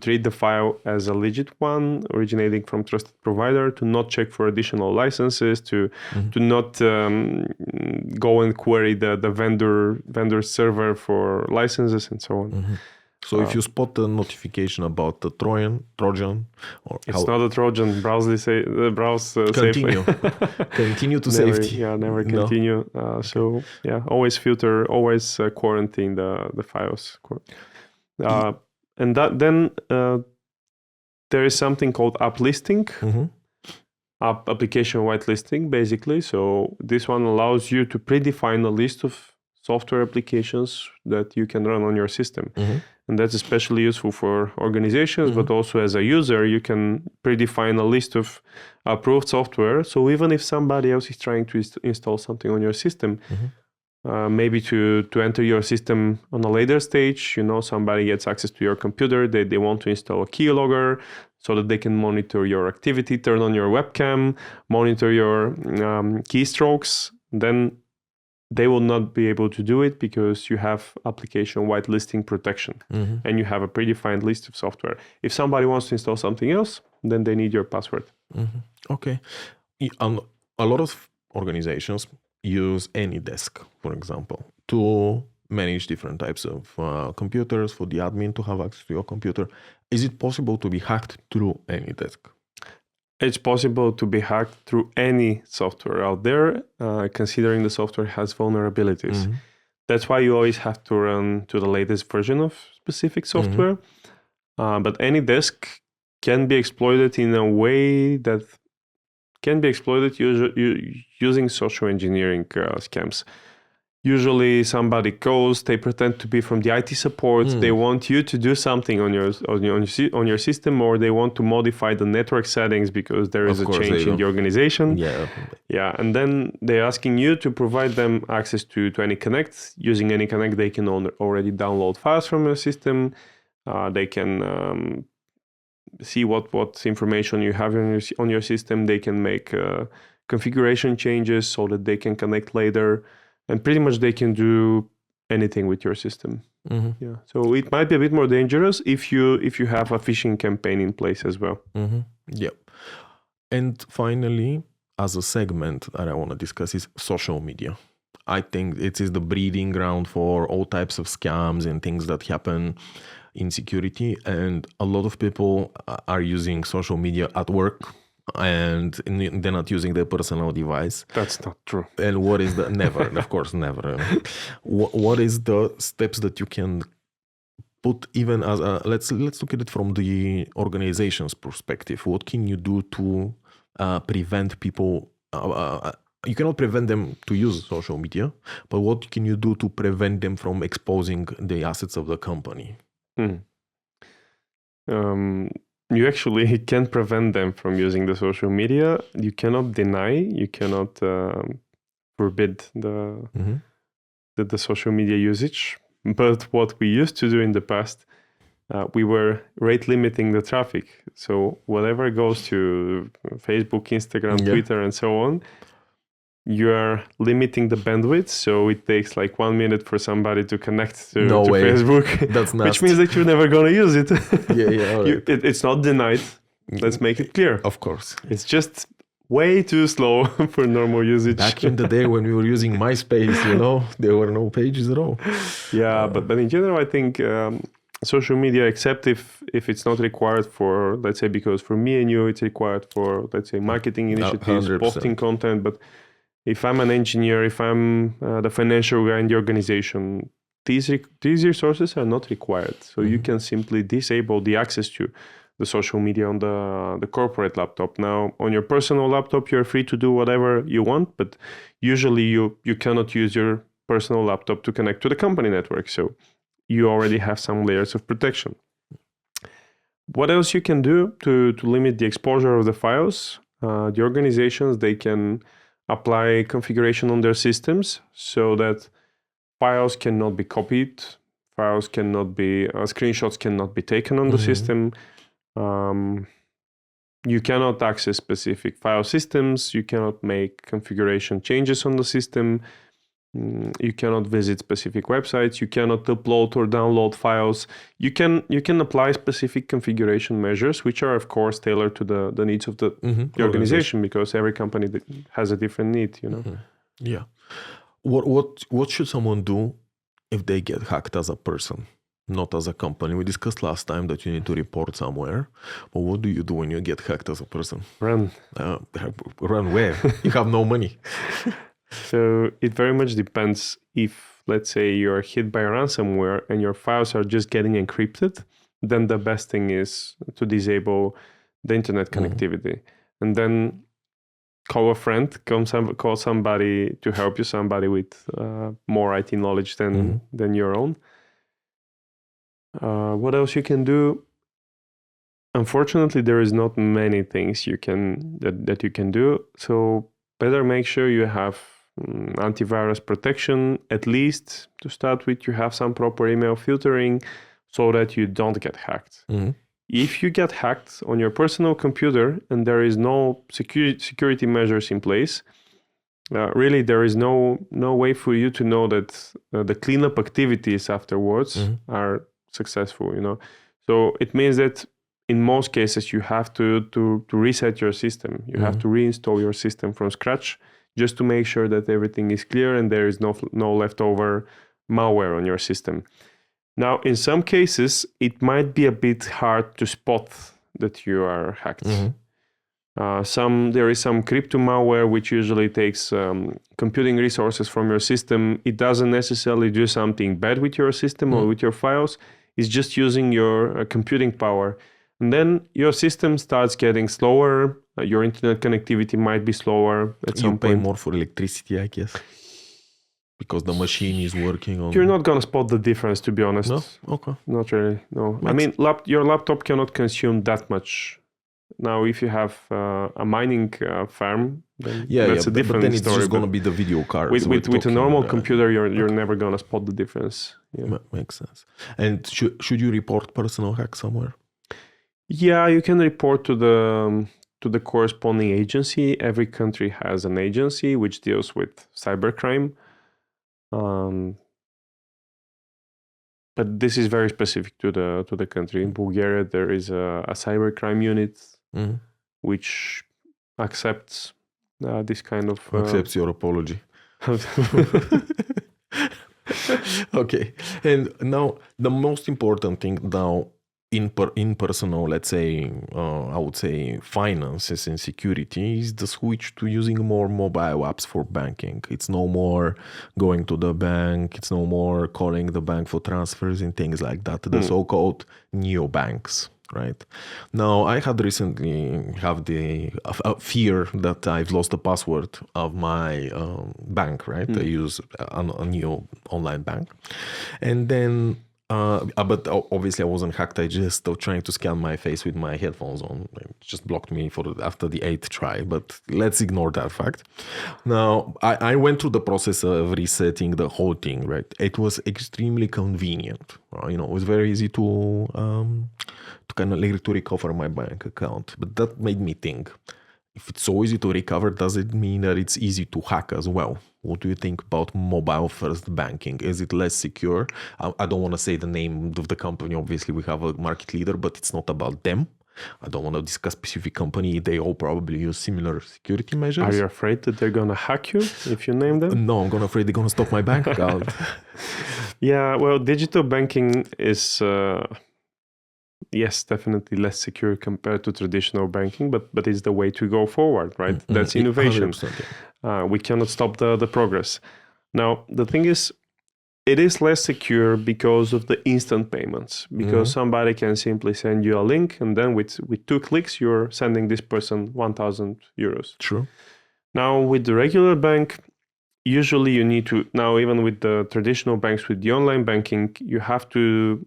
treat the file as a legit one, originating from trusted provider, to not check for additional licenses, to not go and query the vendor server for licenses and so on. So if you spot a notification about the Trojan, or it's not a Trojan. Browse continue, safely. Continue to never, safety. Yeah, never continue. So yeah, always filter, always quarantine the files. And then there is something called uplisting, application whitelisting, basically. So this one allows you to predefine a list of software applications that you can run on your system. And that's especially useful for organizations, but also as a user, you can predefine a list of approved software. So even if somebody else is trying to install something on your system, maybe to enter your system on a later stage, somebody gets access to your computer, they want to install a keylogger so that they can monitor your activity, turn on your webcam, monitor your keystrokes, then they will not be able to do it because you have application whitelisting protection and you have a predefined list of software. If somebody wants to install something else, then they need your password. Okay. A lot of organizations use AnyDesk, for example, to manage different types of computers, for the admin to have access to your computer. Is it possible to be hacked through AnyDesk? It's possible to be hacked through any software out there, considering the software has vulnerabilities. That's why you always have to run to the latest version of specific software. But AnyDesk can be exploited in a way that can be exploited using social engineering scams. Usually somebody calls, they pretend to be from the IT support, they want you to do something on your system, or they want to modify the network settings because there is a change in the organization. Yeah, and then they're asking you to provide them access to AnyConnect. Using AnyConnect, they can already download files from your system. They can see what information you have on your system. They can make configuration changes so that they can connect later. And pretty much they can do anything with your system. Yeah. So it might be a bit more dangerous if you have a phishing campaign in place as well. Yeah. And finally, as a segment that I want to discuss is social media. I think it is the breeding ground for all types of scams and things that happen in security. And a lot of people are using social media at work, and they're not using their personal device. That's not true. And what is the never? Of course, never. What is the steps that you can put, even as a, let's look at it from the organization's perspective? What can you do to prevent people? You cannot prevent them to use social media, but what can you do to prevent them from exposing the assets of the company? You actually can prevent them from using the social media. You cannot deny, you cannot forbid the social media usage. But what we used to do in the past, we were rate limiting the traffic. So whatever goes to Facebook, Instagram, Twitter, and so on, you are limiting the bandwidth. So it takes like 1 minute for somebody to connect to Facebook. That's nasty. Which means that you're never going to use it. All right. It's not denied. Let's make it clear. Of course. It's just way too slow for normal usage. Back in the day when we were using MySpace, there were no pages at all. Yeah, but in general, I think social media, except if it's not required for, let's say, because for me and you, it's required for, let's say, marketing initiatives, 100%. Posting content. But if I'm an engineer, if I'm the financial guy in the organization, these resources are not required. So you can simply disable the access to the social media on the corporate laptop. Now, on your personal laptop, you're free to do whatever you want, but usually you cannot use your personal laptop to connect to the company network. So you already have some layers of protection. What else you can do to limit the exposure of the files? The organizations, they can apply configuration on their systems so that files cannot be copied, files cannot be, screenshots cannot be taken on the system. You cannot access specific file systems. You cannot make configuration changes on the system. You cannot visit specific websites. You cannot upload or download files. You can apply specific configuration measures, which are of course tailored to the needs of the organization, because every company has a different need. Yeah. What should someone do if they get hacked as a person? Not as a company. We discussed last time that you need to report somewhere. But what do you do when you get hacked as a person? Run. Run where? You have no money. So it very much depends. If, let's say, you're hit by ransomware and your files are just getting encrypted, then the best thing is to disable the internet connectivity. And then call a friend, call somebody to help you, somebody with more IT knowledge than your own. What else you can do? Unfortunately, there is not many things that you can do. So better make sure you have antivirus protection. At least to start with, you have some proper email filtering so that you don't get hacked. If you get hacked on your personal computer and there is no security measures in place, really there is no way for you to know that the cleanup activities afterwards are successful. So it means that in most cases you have to reset your system. You have to reinstall your system from scratch just to make sure that everything is clear and there is no leftover malware on your system. Now, in some cases, it might be a bit hard to spot that you are hacked. There is some crypto malware which usually takes computing resources from your system. It doesn't necessarily do something bad with your system or with your files. It's just using your computing power. And then your system starts getting slower. Your internet connectivity might be slower at some point. You pay more for electricity, I guess, because the machine is working on... You're not going to spot the difference, to be honest. No? Okay. Not really, no. I mean, your laptop cannot consume that much. Now, if you have a mining farm, then that's a different story. But then it's just going to be the video card. With a normal computer, you're never going to spot the difference. Yeah. Makes sense. And should you report personal hack somewhere? Yeah, you can report to the corresponding agency. Every country has an agency which deals with cybercrime. But this is very specific to the country. In Bulgaria, there is a cybercrime unit which accepts this kind of... accepts your apology. Okay. And now, the most important thing now in personal, let's say, I would say finances and security is the switch to using more mobile apps for banking. It's no more going to the bank. It's no more calling the bank for transfers and things like that. The so-called neobanks, right? Now, I had recently have the fear that I've lost the password of my bank, right? I use a new online bank. And then But obviously I wasn't hacked. I just was trying to scan my face with my headphones on. It just blocked me after the 8th try, but let's ignore that fact. Now, I went through the process of resetting the whole thing, right? It was extremely convenient. It was very easy to kind of to recover my bank account. But that made me think, if it's so easy to recover, does it mean that it's easy to hack as well? What do you think about mobile first banking? Is it less secure? I don't want to say the name of the company. Obviously, we have a market leader, but it's not about them. I don't want to discuss specific company. They all probably use similar security measures. Are you afraid that they're going to hack you if you name them? No, I'm afraid they're going to stop my bank account. Yeah, well, digital banking is... yes, definitely less secure compared to traditional banking, but it's the way to go forward, right? That's innovation. We cannot stop the progress. Now, the thing is, it is less secure because of the instant payments, because somebody can simply send you a link, and then with 2 clicks, you're sending this person 1,000 euros. True. Now, with the regular bank, usually you need to, now even with the traditional banks, with the online banking, you have to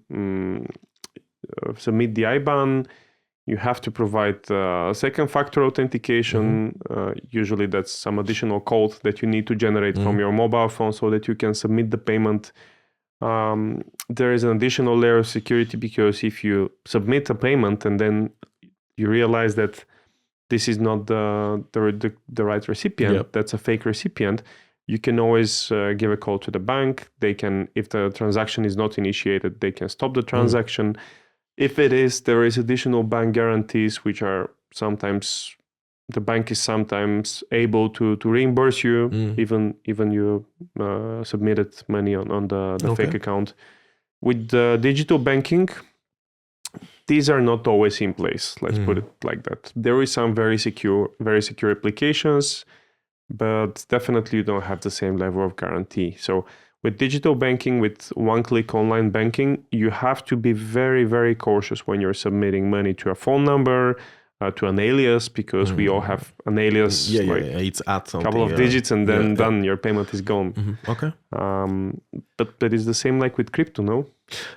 submit the IBAN, you have to provide second factor authentication. Usually that's some additional code that you need to generate from your mobile phone so that you can submit the payment. There is an additional layer of security because if you submit a payment and then you realize that this is not the right recipient, that's a fake recipient, you can always give a call to the bank. They can, if the transaction is not initiated, they can stop the transaction. If it is, there is additional bank guarantees, which are sometimes, the bank is sometimes able to reimburse you, even you submitted money on the fake account. With digital banking, these are not always in place. Let's put it like that. There is some very secure applications, but definitely you don't have the same level of guarantee. So with digital banking, with one-click online banking, you have to be very, very cautious when you're submitting money to a phone number, to an alias, because we all have an alias, it's at something, couple of digits, and then done, your payment is gone. Okay. But that is the same like with crypto, no?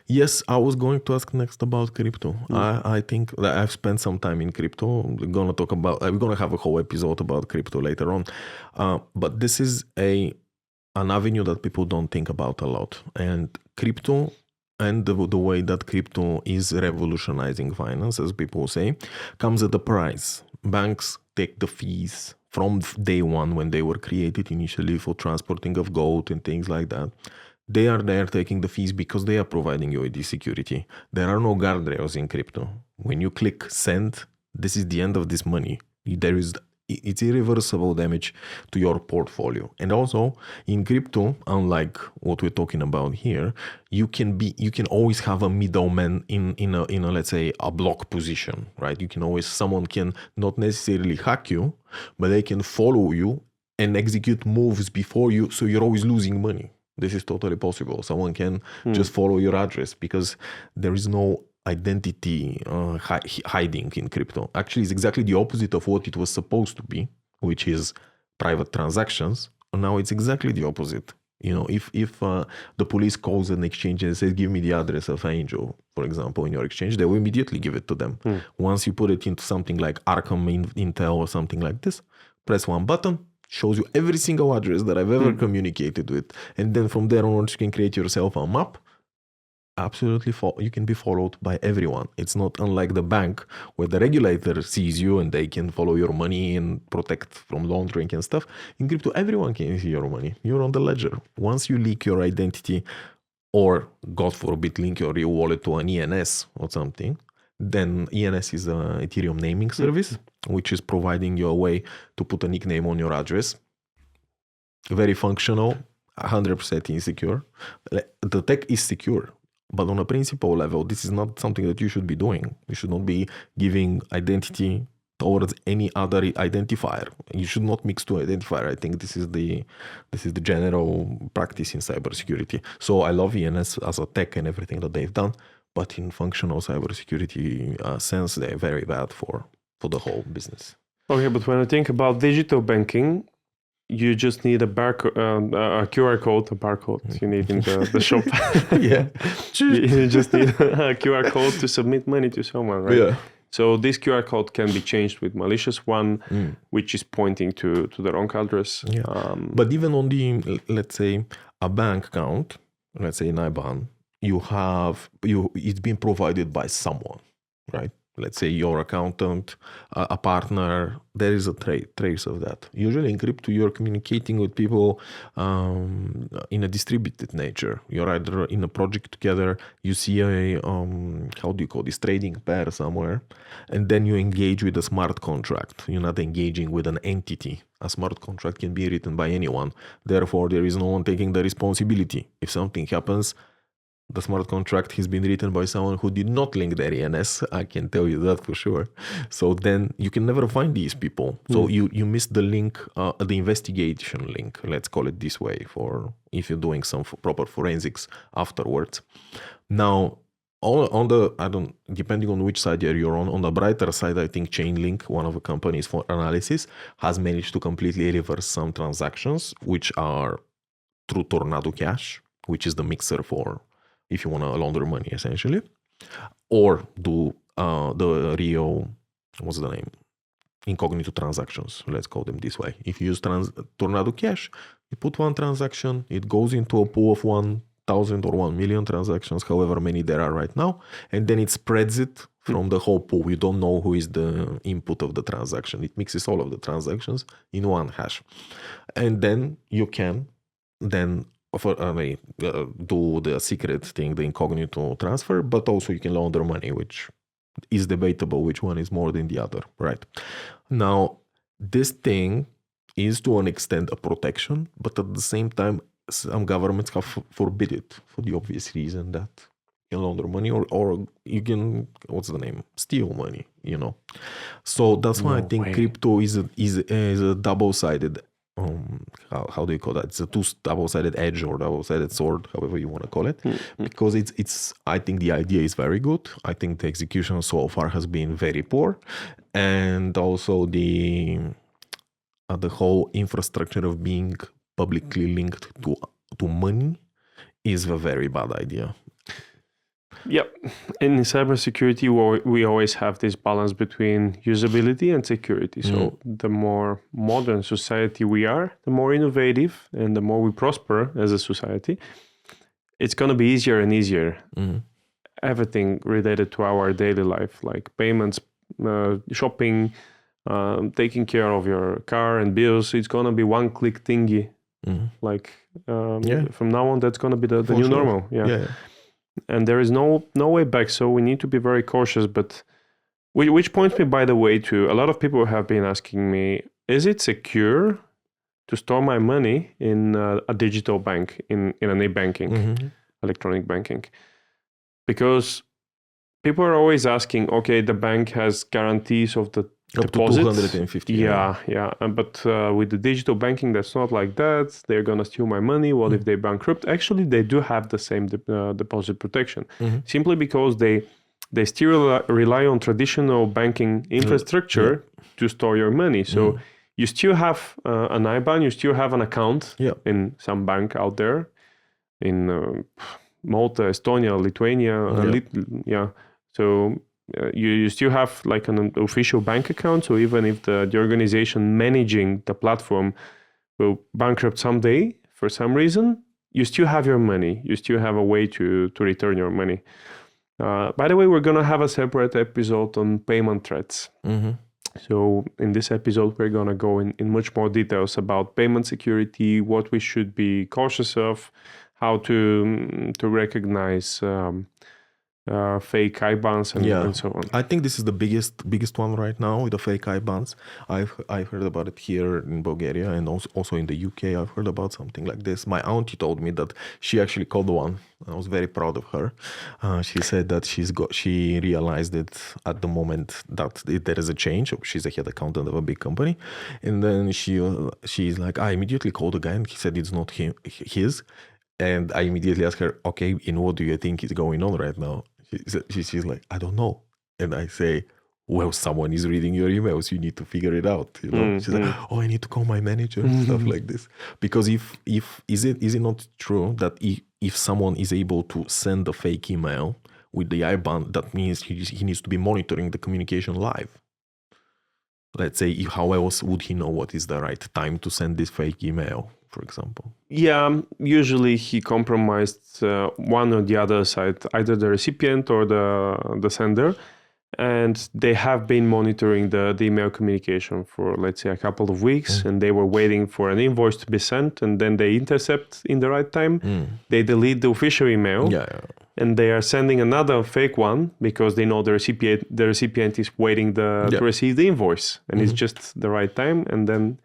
Yes, I was going to ask next about crypto. I think that I've spent some time in crypto. We're going to have a whole episode about crypto later on. But this is an avenue that people don't think about a lot. And crypto, and the way that crypto is revolutionizing finance, as people say, comes at a price. Banks take the fees from day one when they were created initially for transporting of gold and things like that. They are there taking the fees because they are providing you with the security. There are no guardrails in crypto. When you click send, this is the end of this money. It's irreversible damage to your portfolio. And also in crypto, unlike what we're talking about here, you can always have a middleman in a let's say a block position, right? Someone can not necessarily hack you, but they can follow you and execute moves before you, so you're always losing money. This is totally possible. Someone can just follow your address because there is no identity hiding in crypto. Actually, it's exactly the opposite of what it was supposed to be, which is private transactions. Now it's exactly the opposite. If the police calls an exchange and says, give me the address of Angel, for example, in your exchange, they will immediately give it to them. Once you put it into something like Arkham Intel or something like this, press one button, shows you every single address that I've ever communicated with. And then from there onwards, you can create yourself a map. Absolutely, you can be followed by everyone. It's not unlike the bank where the regulator sees you and they can follow your money and protect from laundering and stuff. In crypto, everyone can see your money. You're on the ledger. Once you leak your identity, or God forbid, link your real wallet to an ENS or something, then ENS is an Ethereum naming service, which is providing you a way to put a nickname on your address. Very functional, 100% insecure. The tech is secure, but on a principle level, this is not something that you should be doing. You should not be giving identity towards any other identifier. You should not mix two identifiers. I think this is the general practice in cybersecurity. So I love ENS as a tech and everything that they've done, but in functional cybersecurity sense, they're very bad for the whole business. Okay, but when I think about digital banking, you just need a QR code, a barcode you need in the shop. Yeah. You just need a QR code to submit money to someone, right? Yeah. So this QR code can be changed with malicious one, which is pointing to the wrong address. Yeah. But even on the, let's say, a bank account, let's say an IBAN, it's been provided by someone, right? Let's say your accountant, a partner, there is a trace of that. Usually in crypto, you're communicating with people in a distributed nature. You're either in a project together, you see a, how do you call this, trading pair somewhere, and then you engage with a smart contract. You're not engaging with an entity. A smart contract can be written by anyone. Therefore, there is no one taking the responsibility. If something happens, the smart contract has been written by someone who did not link their ENS. I can tell you that for sure. So then you can never find these people. So you miss the link, the investigation link, let's call it this way, for if you're doing some proper forensics afterwards. Now, depending on which side you're on the brighter side, I think Chainlink, one of the companies for analysis, has managed to completely reverse some transactions, which are through Tornado Cash, which is the mixer for if you want to launder money, essentially, or do the real, what's the name? Incognito transactions, let's call them this way. If you use Tornado Cash, you put one transaction, it goes into a pool of 1,000 or 1 million transactions, however many there are right now, and then it spreads it from the whole pool. You don't know who is the input of the transaction. It mixes all of the transactions in one hash. And then you can then do the secret thing, the incognito transfer, but also you can launder money, which is debatable which one is more than the other, right? Now, this thing is to an extent a protection, but at the same time, some governments have forbid it for the obvious reason that you can launder money or you can, steal money, So that's why I think crypto is a double-sided how do you call that? It's a double-sided edge or double-sided sword, however you want to call it, because it's. I think the idea is very good. I think the execution so far has been very poor, and also the whole infrastructure of being publicly linked to money is a very bad idea. Yep. In cybersecurity, we always have this balance between usability and security. So the more modern society we are, the more innovative and the more we prosper as a society, it's going to be easier and easier. Everything related to our daily life, like payments, shopping, taking care of your car and bills, it's going to be one-click thingy. From now on, that's going to be the new normal. Yeah. And there is no way back, so we need to be very cautious. But which points me, by the way, to a lot of people have been asking me, is it secure to store my money in a digital bank, in an e-banking, electronic banking? Because people are always asking, okay, the bank has guarantees of the up deposit. To 250. Yeah. But with the digital banking, that's not like that. They're going to steal my money. What if they bankrupt? Actually, they do have the same deposit protection, simply because they still rely on traditional banking infrastructure to store your money. So you still have an IBAN, you still have an account in some bank out there in Malta, Estonia, Lithuania. So you still have like an official bank account. So even if the organization managing the platform will bankrupt someday for some reason, you still have your money. You still have a way to return your money. By the way, we're going to have a separate episode on payment threats. So in this episode, we're going to go in much more details about payment security, what we should be cautious of, how to recognize fake IBANs and so on. I think this is the biggest one right now with the fake IBANs. I've heard about it here in Bulgaria and also in the UK. I've heard about something like this. My auntie told me that she actually called one. I was very proud of her. She said that she realized it at the moment that there is a change. She's a head accountant of a big company, and then she's like, I immediately called the guy and he said it's not his. And I immediately asked her, okay, and what do you think is going on right now? She's like, I don't know. And I say, well, someone is reading your emails. You need to figure it out. You know, she's like, oh, I need to call my manager, stuff like this. Because if is it not true that if someone is able to send a fake email with the IBAN, that means he needs to be monitoring the communication live. Let's say, how else would he know what is the right time to send this fake email, for example? Yeah, usually he compromised one or the other side, either the recipient or the sender. And they have been monitoring the email communication for, let's say, a couple of weeks, and they were waiting for an invoice to be sent, and then they intercept in the right time. They delete the official email, and they are sending another fake one because they know the recipient is waiting to receive the invoice, and it's just the right time, and then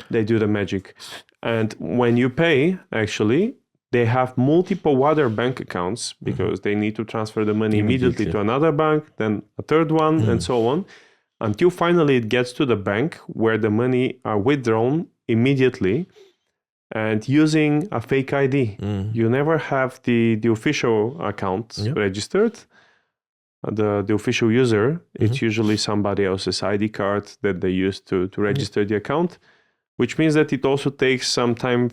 they do the magic. And when you pay, actually, they have multiple other bank accounts because they need to transfer the money immediately to another bank, then a third one, and so on, until finally it gets to the bank where the money are withdrawn immediately and using a fake ID. You never have the official account registered. The official user, it's usually somebody else's ID card that they use to register the account, which means that it also takes some time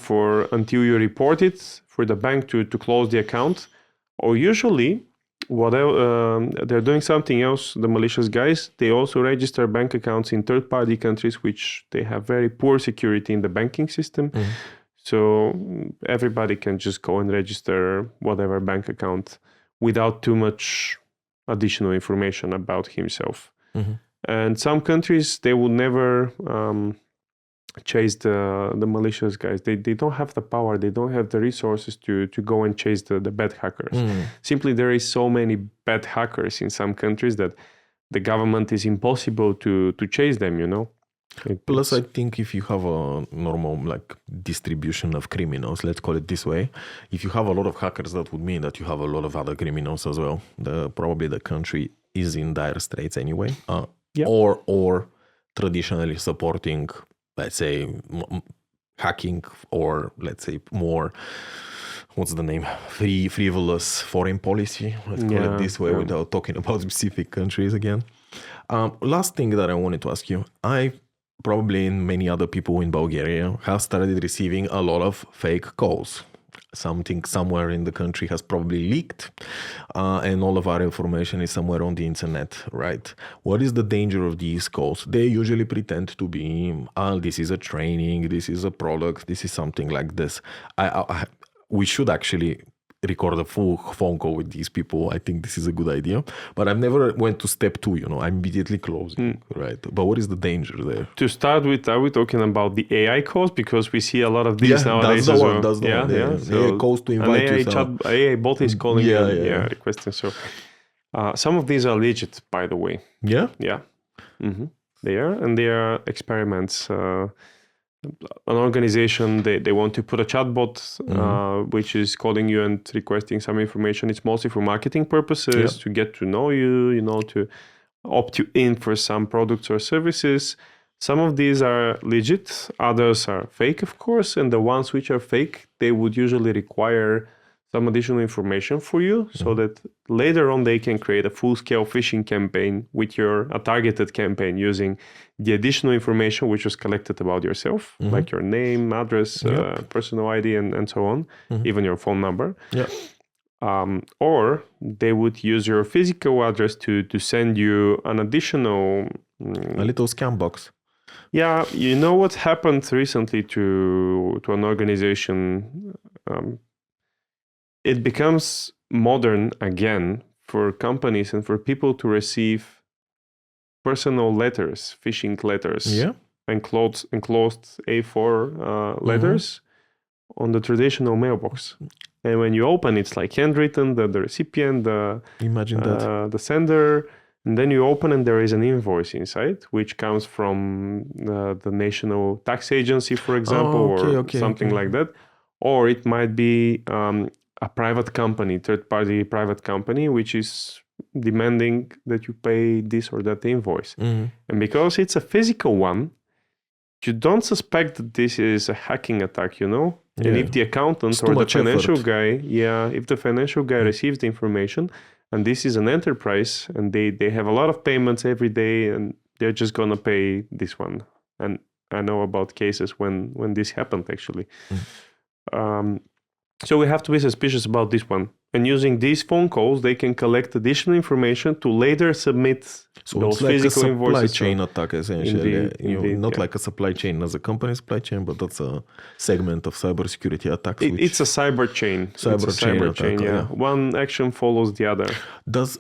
until you report it for the bank to close the account. Or usually, they're doing something else, the malicious guys, they also register bank accounts in third-party countries, which they have very poor security in the banking system. So everybody can just go and register whatever bank account without too much additional information about himself. And some countries, they would never chase the malicious guys. They don't have the power, they don't have the resources to go and chase the bad hackers. Simply, there is so many bad hackers in some countries that the government is impossible to chase them, you know. Plus, I think if you have a normal distribution of criminals, let's call it this way, if you have a lot of hackers, that would mean that you have a lot of other criminals as well. Probably the country is in dire straits anyway, or traditionally supporting, let's say, hacking, or let's say more, what's the name, frivolous foreign policy, let's call it this way, without talking about specific countries again. Last thing that I wanted to ask you, probably many other people in Bulgaria have started receiving a lot of fake calls. Something somewhere in the country has probably leaked, and all of our information is somewhere on the internet, right? What is the danger of these calls? They usually pretend to be, this is a training, this is a product, this is something like this. We should actually record a full phone call with these people. I think this is a good idea, but I've never went to step 2, I'm immediately closing, right? But what is the danger there? To start with, are we talking about the AI calls? Because we see a lot of these nowadays that's as the well. one, that's the one. Yeah. So calls to invite an AI bot is calling requesting. So some of these are legit, by the way. Yeah? Yeah. They are, and they are experiments. An organization, they want to put a chatbot which is calling you and requesting some information. It's mostly for marketing purposes, to get to know you, to opt you in for some products or services. Some of these are legit, others are fake, of course, and the ones which are fake, they would usually require some additional information for you so that later on they can create a full-scale phishing campaign with a targeted campaign using the additional information which was collected about yourself, like your name, address, personal ID, and so on, even your phone number. Or they would use your physical address to send you an additional... a little scam box. Yeah, you know what happened recently to an organization... it becomes modern again for companies and for people to receive personal letters, phishing letters, enclosed A4 letters on the traditional mailbox. And when you open, it's like handwritten, the recipient, the sender, and then you open and there is an invoice inside, which comes from the National Tax Agency, for example, something like that. Or it might be... a private company, third-party private company, which is demanding that you pay this or that invoice. And because it's a physical one, you don't suspect that this is a hacking attack, And if the accountant or the financial guy, if the financial guy receives the information, and this is an enterprise, and they have a lot of payments every day, and they're just gonna pay this one. And I know about cases when this happened actually. So we have to be suspicious about this one. And using these phone calls, they can collect additional information to later submit those it's like physical a supply invoices. chain attack, essentially. Indeed, Not yeah. like a supply chain as a company supply chain, but that's a segment of cybersecurity attacks. It's a cyber chain. Cyber chain attack, yeah. One action follows the other. Does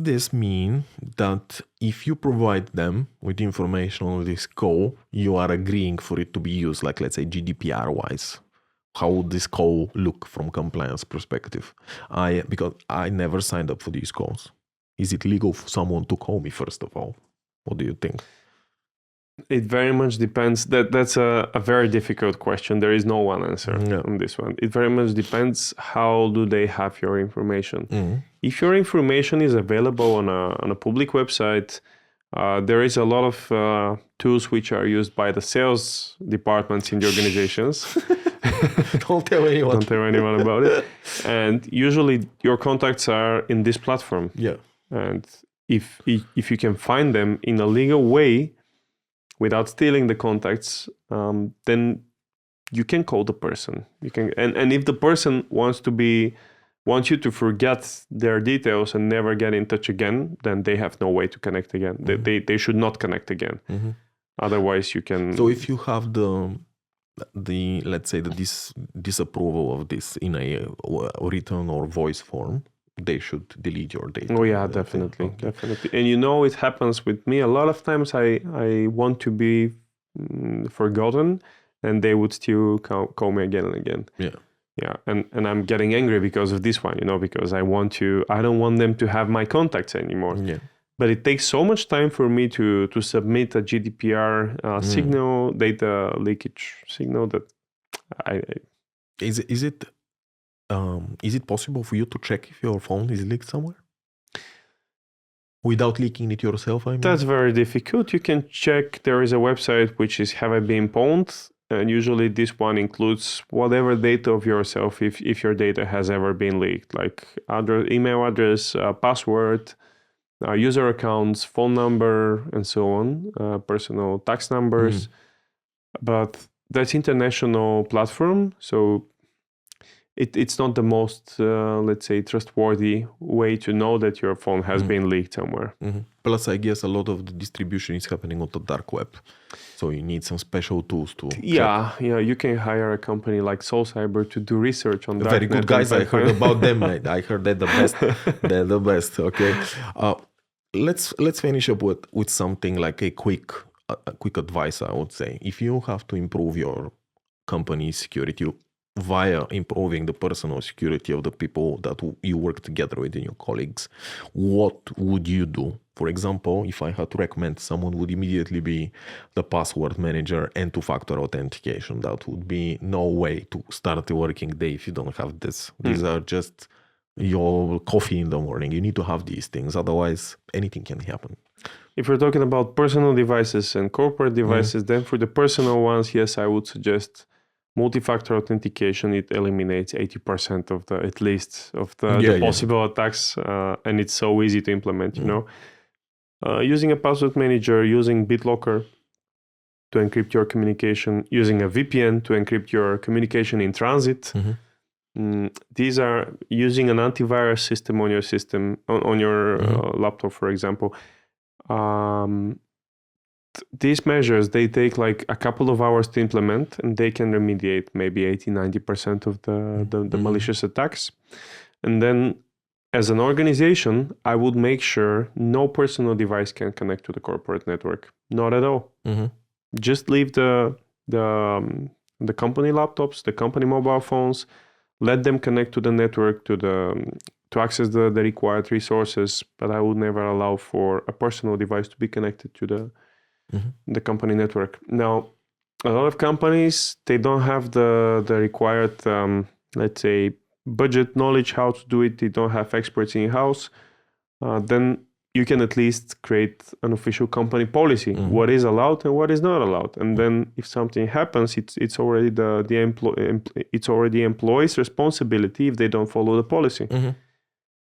this mean that if you provide them with information on this call, you are agreeing for it to be used, like let's say GDPR-wise? How would this call look from compliance perspective? Because I never signed up for these calls. Is it legal for someone to call me, first of all? What do you think? It very much depends. That's a very difficult question. There is no one answer on this one. It very much depends how do they have your information. If your information is available on a public website, there is a lot of tools which are used by the sales departments in the organizations. Don't tell anyone. Don't tell anyone about it. And usually your contacts are in this platform. Yeah. And if you can find them in a legal way without stealing the contacts, then you can call the person. You can, and if the person wants you to forget their details and never get in touch again, then they have no way to connect again. They should not connect again. Otherwise, you can. So if you have the let's say the disapproval of this in a written or voice form, they should delete your data. Oh yeah, definitely. And it happens with me a lot of times. I want to be forgotten, and they would still call me again and again. Yeah, and I'm getting angry because of this one, because I don't want them to have my contacts anymore. Yeah. But it takes so much time for me to submit a GDPR signal, data leakage signal that Is it possible for you to check if your phone is leaked somewhere? Without leaking it yourself, I mean? That's very difficult. You can check. There is a website which is Have I Been Pwned? And usually this one includes whatever data of yourself if your data has ever been leaked, like email address, password, user accounts, phone number, and so on, personal tax numbers. But that's international platform, so it's not the most, let's say, trustworthy way to know that your phone has been leaked somewhere. Plus, I guess a lot of the distribution is happening on the dark web. So you need some special tools to check. You can hire a company like SoulCyber to do research on that. Very good guys, I heard about them. I heard they're the best. They're the best, okay. Let's finish up with something like a quick advice, I would say. If you have to improve your company's security via improving the personal security of the people that you work together with and your colleagues, what would you do? For example, if I had to recommend, someone would immediately be the password manager and two-factor authentication. That would be no way to start a working day if you don't have this. These are just your coffee in the morning. You need to have these things, otherwise anything can happen. If we're talking about personal devices and corporate devices, then for the personal ones, yes, I would suggest multi-factor authentication. It eliminates 80% of the possible attacks, and it's so easy to implement, using a password manager, using BitLocker to encrypt your communication, using a VPN to encrypt your communication in transit. These are using an antivirus system on your system, on your laptop, for example. These measures, they take like a couple of hours to implement, and they can remediate maybe 80-90% of the malicious attacks. And then as an organization, I would make sure no personal device can connect to the corporate network. Not at all. Just leave the company laptops, the company mobile phones. Let them connect to the network to access the required resources. But I would never allow for a personal device to be connected to the company network. Now, a lot of companies, they don't have the required, let's say, budget knowledge how to do it. They don't have experts in-house. Then you can at least create an official company policy, what is allowed and what is not allowed. And then if something happens, it's already it's already employee's responsibility if they don't follow the policy.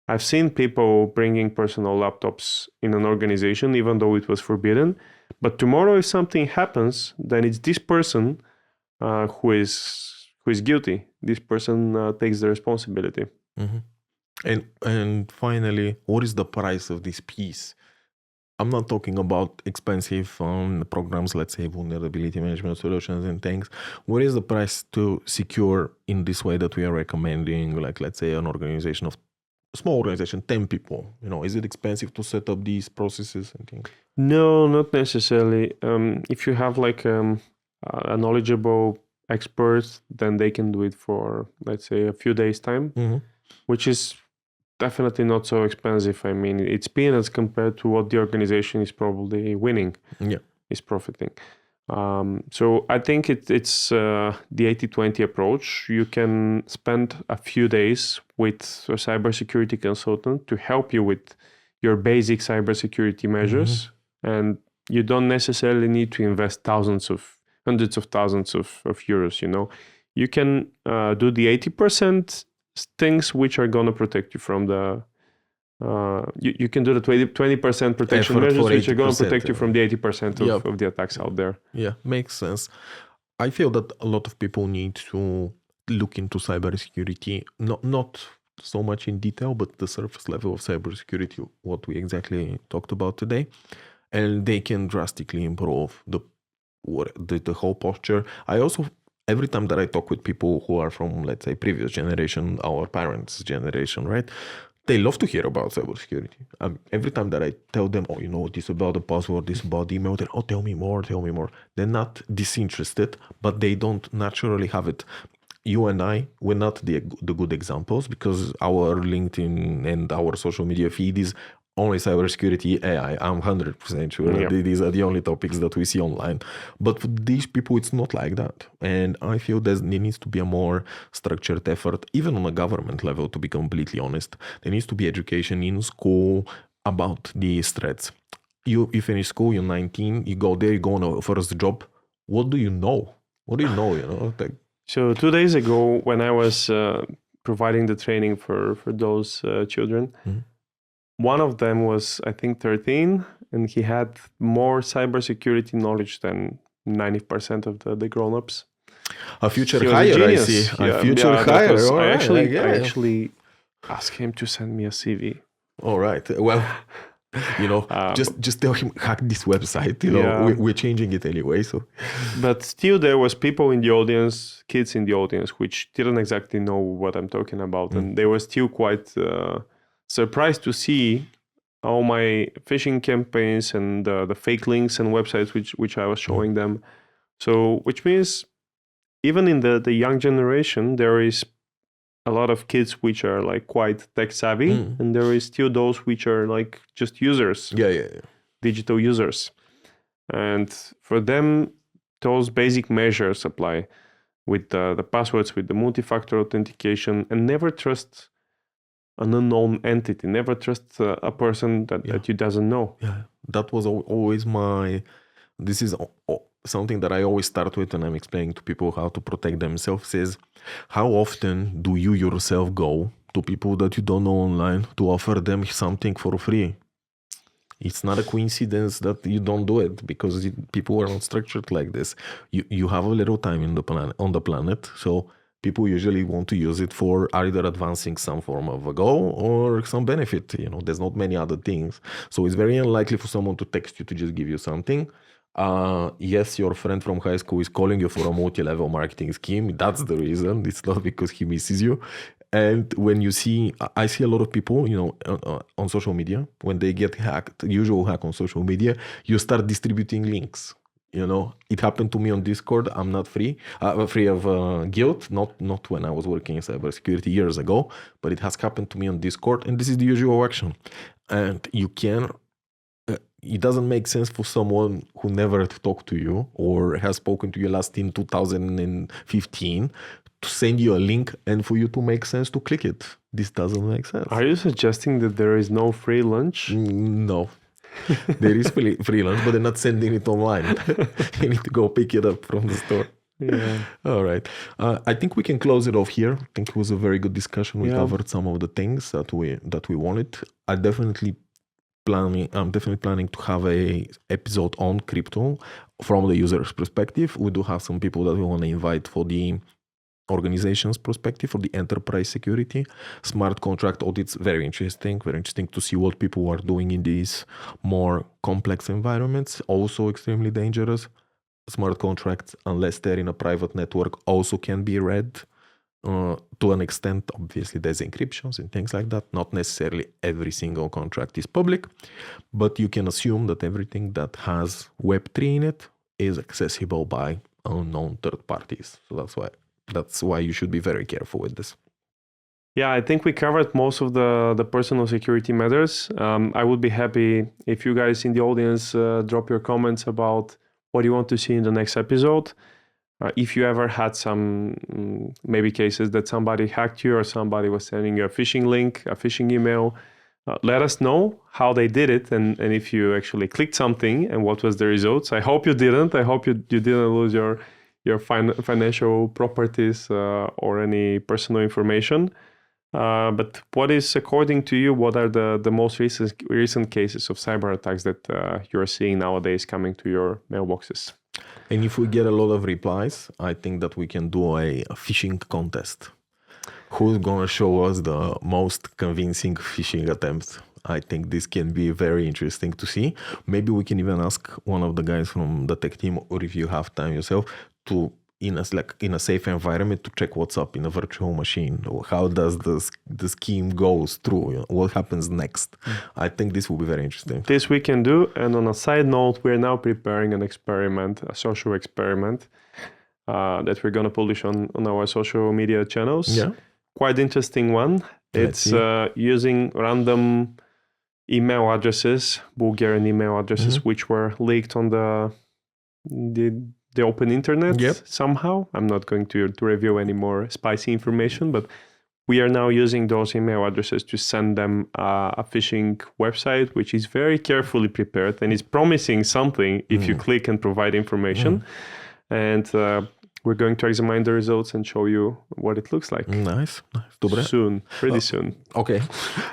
I've seen people bringing personal laptops in an organization, even though it was forbidden. But tomorrow, if something happens, then it's this person who is guilty. This person takes the responsibility. Mm-hmm. And finally, what is the price of this piece? I'm not talking about expensive programs, let's say vulnerability management solutions and things. What is the price to secure in this way that we are recommending, like let's say an organization of small organization, 10 people? Is it expensive to set up these processes and things? No, not necessarily. If you have like a knowledgeable expert, then they can do it for, let's say, a few days time, which is definitely not so expensive. I mean, it's peanuts compared to what the organization is probably winning, is profiting. So I think it's the 80-20 approach. You can spend a few days with a cybersecurity consultant to help you with your basic cybersecurity measures. And you don't necessarily need to invest hundreds of thousands of euros, You can do the 80% things which are going to protect you from the... you can do the 20% protection measures which are going to protect you from the 80% of the attacks out there. Yeah, makes sense. I feel that a lot of people need to look into cybersecurity, not so much in detail, but the surface level of cybersecurity, what we exactly talked about today. And they can drastically improve the whole posture. I also, every time that I talk with people who are from, let's say, previous generation, our parents' generation, right? They love to hear about cybersecurity. Every time that I tell them, this about the password, this about email, then, tell me more. They're not disinterested, but they don't naturally have it. You and I, we're not the good examples because our LinkedIn and our social media feed is only cybersecurity, AI. I'm 100% sure these are the only topics that we see online. But for these people, it's not like that. And I feel there needs to be a more structured effort, even on a government level, to be completely honest. There needs to be education in school about these threats. You finish school, you're 19, you go there, you go on a first job. What do you know? So 2 days ago, when I was providing the training for those children, one of them was, I think, 13, and he had more cybersecurity knowledge than 90% of the grown-ups. A future hire, I see. A future hire. I actually asked him to send me a CV. All right. Well, just tell him, hack this website. We're changing it anyway. So, but still, there was people in the audience, kids in the audience, which didn't exactly know what I'm talking about, and they were still quite surprised to see all my phishing campaigns and the fake links and websites which I was showing them. So, which means even in the young generation, there is a lot of kids which are like quite tech savvy, and there is still those which are like just users, digital users. And for them, those basic measures apply with the passwords, with the multi-factor authentication, and never trust an unknown entity. Never trust a person that you doesn't know. Yeah, that was always this is something that I always start with when I'm explaining to people how to protect themselves is, how often do you yourself go to people that you don't know online to offer them something for free? It's not a coincidence that you don't do it because people are not structured like this. You have a little time on the planet, so people usually want to use it for either advancing some form of a goal or some benefit. There's not many other things. So it's very unlikely for someone to text you to just give you something. Yes, your friend from high school is calling you for a multi-level marketing scheme. That's the reason. It's not because he misses you. And when I see a lot of people, on social media, when they get hacked, usual hack on social media, you start distributing links. It happened to me on Discord. I'm not free of guilt, not when I was working in cybersecurity years ago, but it has happened to me on Discord, and this is the usual action. And it doesn't make sense for someone who never talked to you or has spoken to you last in 2015 to send you a link and for you to make sense to click it. This doesn't make sense. Are you suggesting that there is no free lunch? No. There is free lunch, but they're not sending it online. You need to go pick it up from the store. Yeah. All right. I think we can close it off here. I think it was a very good discussion. We covered some of the things that we wanted. I'm definitely planning to have a episode on crypto from the user's perspective. We do have some people that we want to invite for the organization's perspective, for the enterprise security. Smart contract audits, very interesting to see what people are doing in these more complex environments. Also extremely dangerous. Smart contracts, unless they're in a private network, also can be read to an extent. Obviously, there's encryptions and things like that. Not necessarily every single contract is public, but you can assume that everything that has Web3 in it is accessible by unknown third parties. So that's why you should be very careful with this. Yeah, I think we covered most of the personal security matters. I would be happy if you guys in the audience drop your comments about what you want to see in the next episode. If you ever had some maybe cases that somebody hacked you or somebody was sending you a phishing link, a phishing email, let us know how they did it and if you actually clicked something and what was the results. I hope you didn't. I hope you didn't lose your financial properties or any personal information. But what is, according to you, what are the most recent cases of cyber attacks that you're seeing nowadays coming to your mailboxes? And if we get a lot of replies, I think that we can do a phishing contest. Who's going to show us the most convincing phishing attempt? I think this can be very interesting to see. Maybe we can even ask one of the guys from the tech team, or if you have time yourself, to in a safe environment to check what's up in a virtual machine. Or how does the scheme goes through? What happens next? I think this will be very interesting. This we can do. And on a side note, we're now preparing an experiment, a social experiment that we're going to publish on our social media channels. Yeah. Quite interesting one. It's using random email addresses, Bulgarian email addresses, which were leaked on the open internet somehow. I'm not going to reveal any more spicy information, but we are now using those email addresses to send them a phishing website, which is very carefully prepared and is promising something if you click and provide information. And we're going to examine the results and show you what it looks like. Nice. Soon, pretty soon. Okay.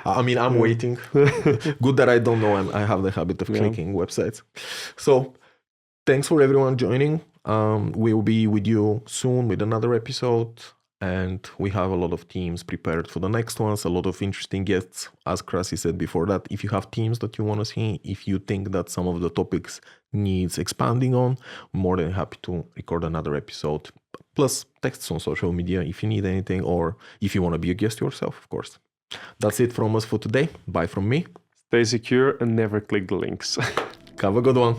I mean, I'm waiting. Good that I don't know, and I have the habit of clicking websites. So thanks for everyone joining. We'll be with you soon with another episode, and we have a lot of teams prepared for the next ones, a lot of interesting guests. As Krasi said before that, if you have teams that you want to see, if you think that some of the topics needs expanding on, I'm more than happy to record another episode. Plus, text on social media if you need anything, or if you want to be a guest yourself, of course. That's it from us for today. Bye from me. Stay secure and never click the links. Have a good one.